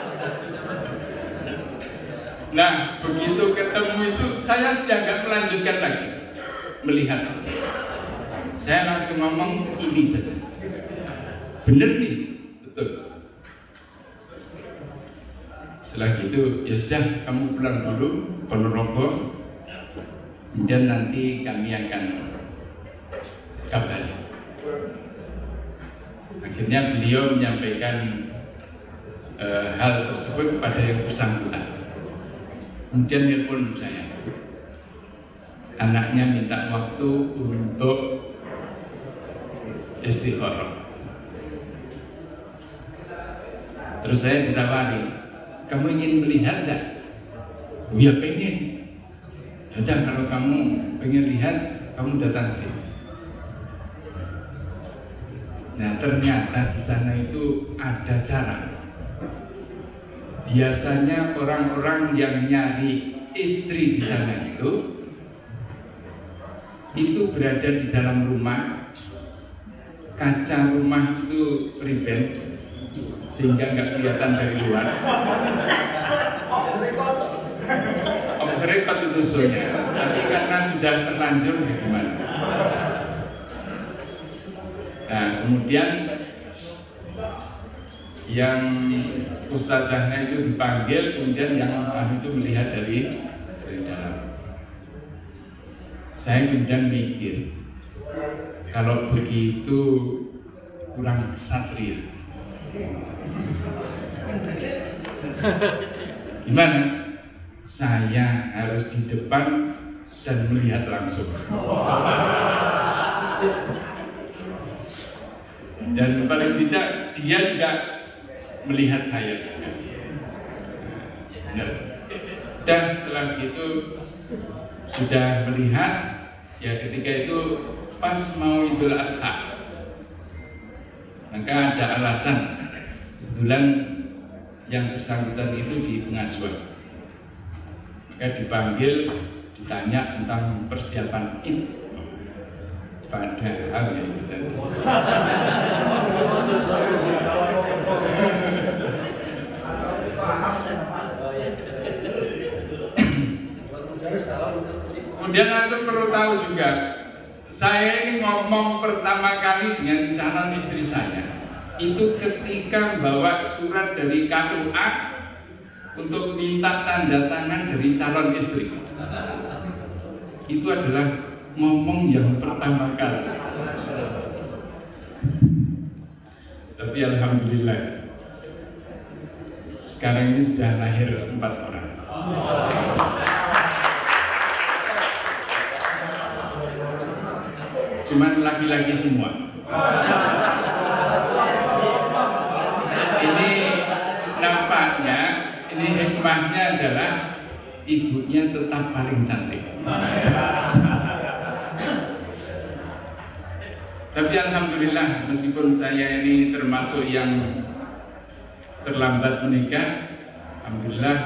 Speaker 7: Nah, begitu ketemu itu saya sudah nggak melanjutkan lagi melihat. Saya langsung ngomong ini saja. Bener nih, betul. Setelah itu ya sudah, kamu pulang dulu Ponorogo, kemudian nanti kami akan kabari. Akhirnya beliau menyampaikan hal tersebut kepada yang bersangkutan. Kemudian telepon saya, anaknya minta waktu untuk istikharah. Terus saya ditawari, kamu ingin melihat enggak? Oh ya pengen. Yaudah, kalau kamu pengen lihat, kamu datang sini. Nah, ternyata di sana itu ada cara. Biasanya orang-orang yang nyari istri di sana itu berada di dalam rumah, kaca rumah itu riben sehingga nggak kelihatan dari luar. Off record itu soalnya, tapi karena sudah terlanjur ya gimana? Nah, kemudian yang ustazahnya itu dipanggil, kemudian yang itu melihat dari dalam. Saya kemudian mikir, kalau begitu kurang kesatria. Gimana? Saya harus di depan dan melihat langsung. Dan paling tidak dia juga melihat saya juga. Dan setelah itu sudah melihat, ya ketika itu pas mau Idul Adha, maka ada alasan. Kebetulan yang bersangkutan itu di pengasuhan, maka dipanggil, ditanya tentang persiapan Id. Padahal ya itu tadi. Kemudian aku perlu tahu juga, saya ini ngomong pertama kali dengan calon istri saya itu ketika bawa surat dari KUA untuk minta tanda tangan dari calon istri. Itu adalah ngomong yang pertama kali. Tapi alhamdulillah sekarang ini sudah lahir 4 orang. Cuman laki-laki semua. Ini nampaknya, ini hikmahnya adalah ibunya tetap paling cantik. Tapi alhamdulillah, meskipun saya ini termasuk yang terlambat menikah, alhamdulillah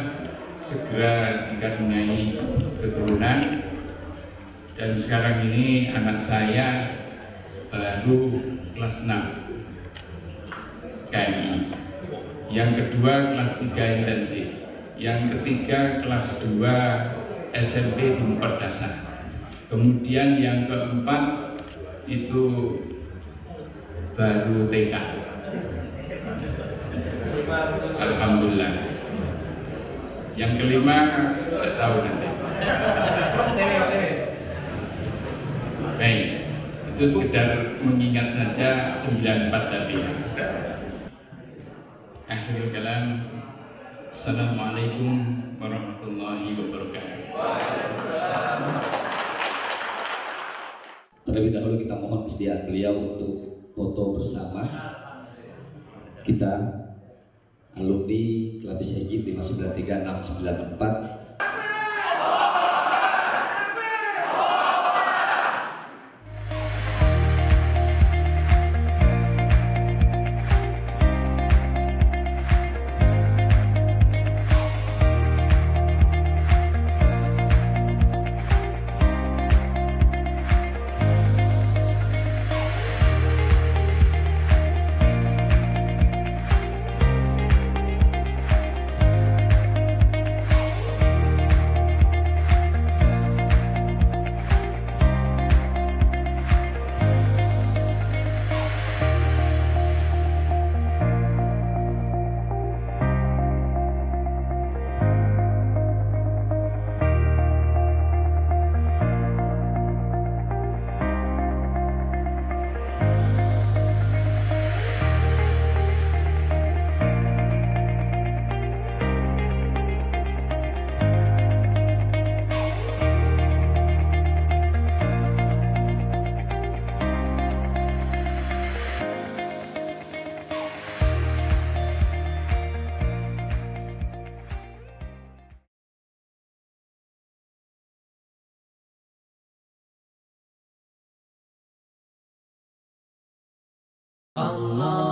Speaker 7: segera dikaruniai keturunan. Dan sekarang ini anak saya baru kelas 6 KMI, yang kedua kelas 3 intensif, yang ketiga kelas 2 SMP di Memperdasar, kemudian yang keempat itu baru TK. Alhamdulillah. Yang kelima tidak tahu nanti. Baik, itu sekedar mengingat saja 94 tadi. Akhirul kalam. Assalamualaikum warahmatullahi wabarakatuh.
Speaker 1: Terlebih dahulu kita mohon kesediaan beliau untuk foto bersama kita alumni Kelabis Hejib 593-694.
Speaker 8: Allah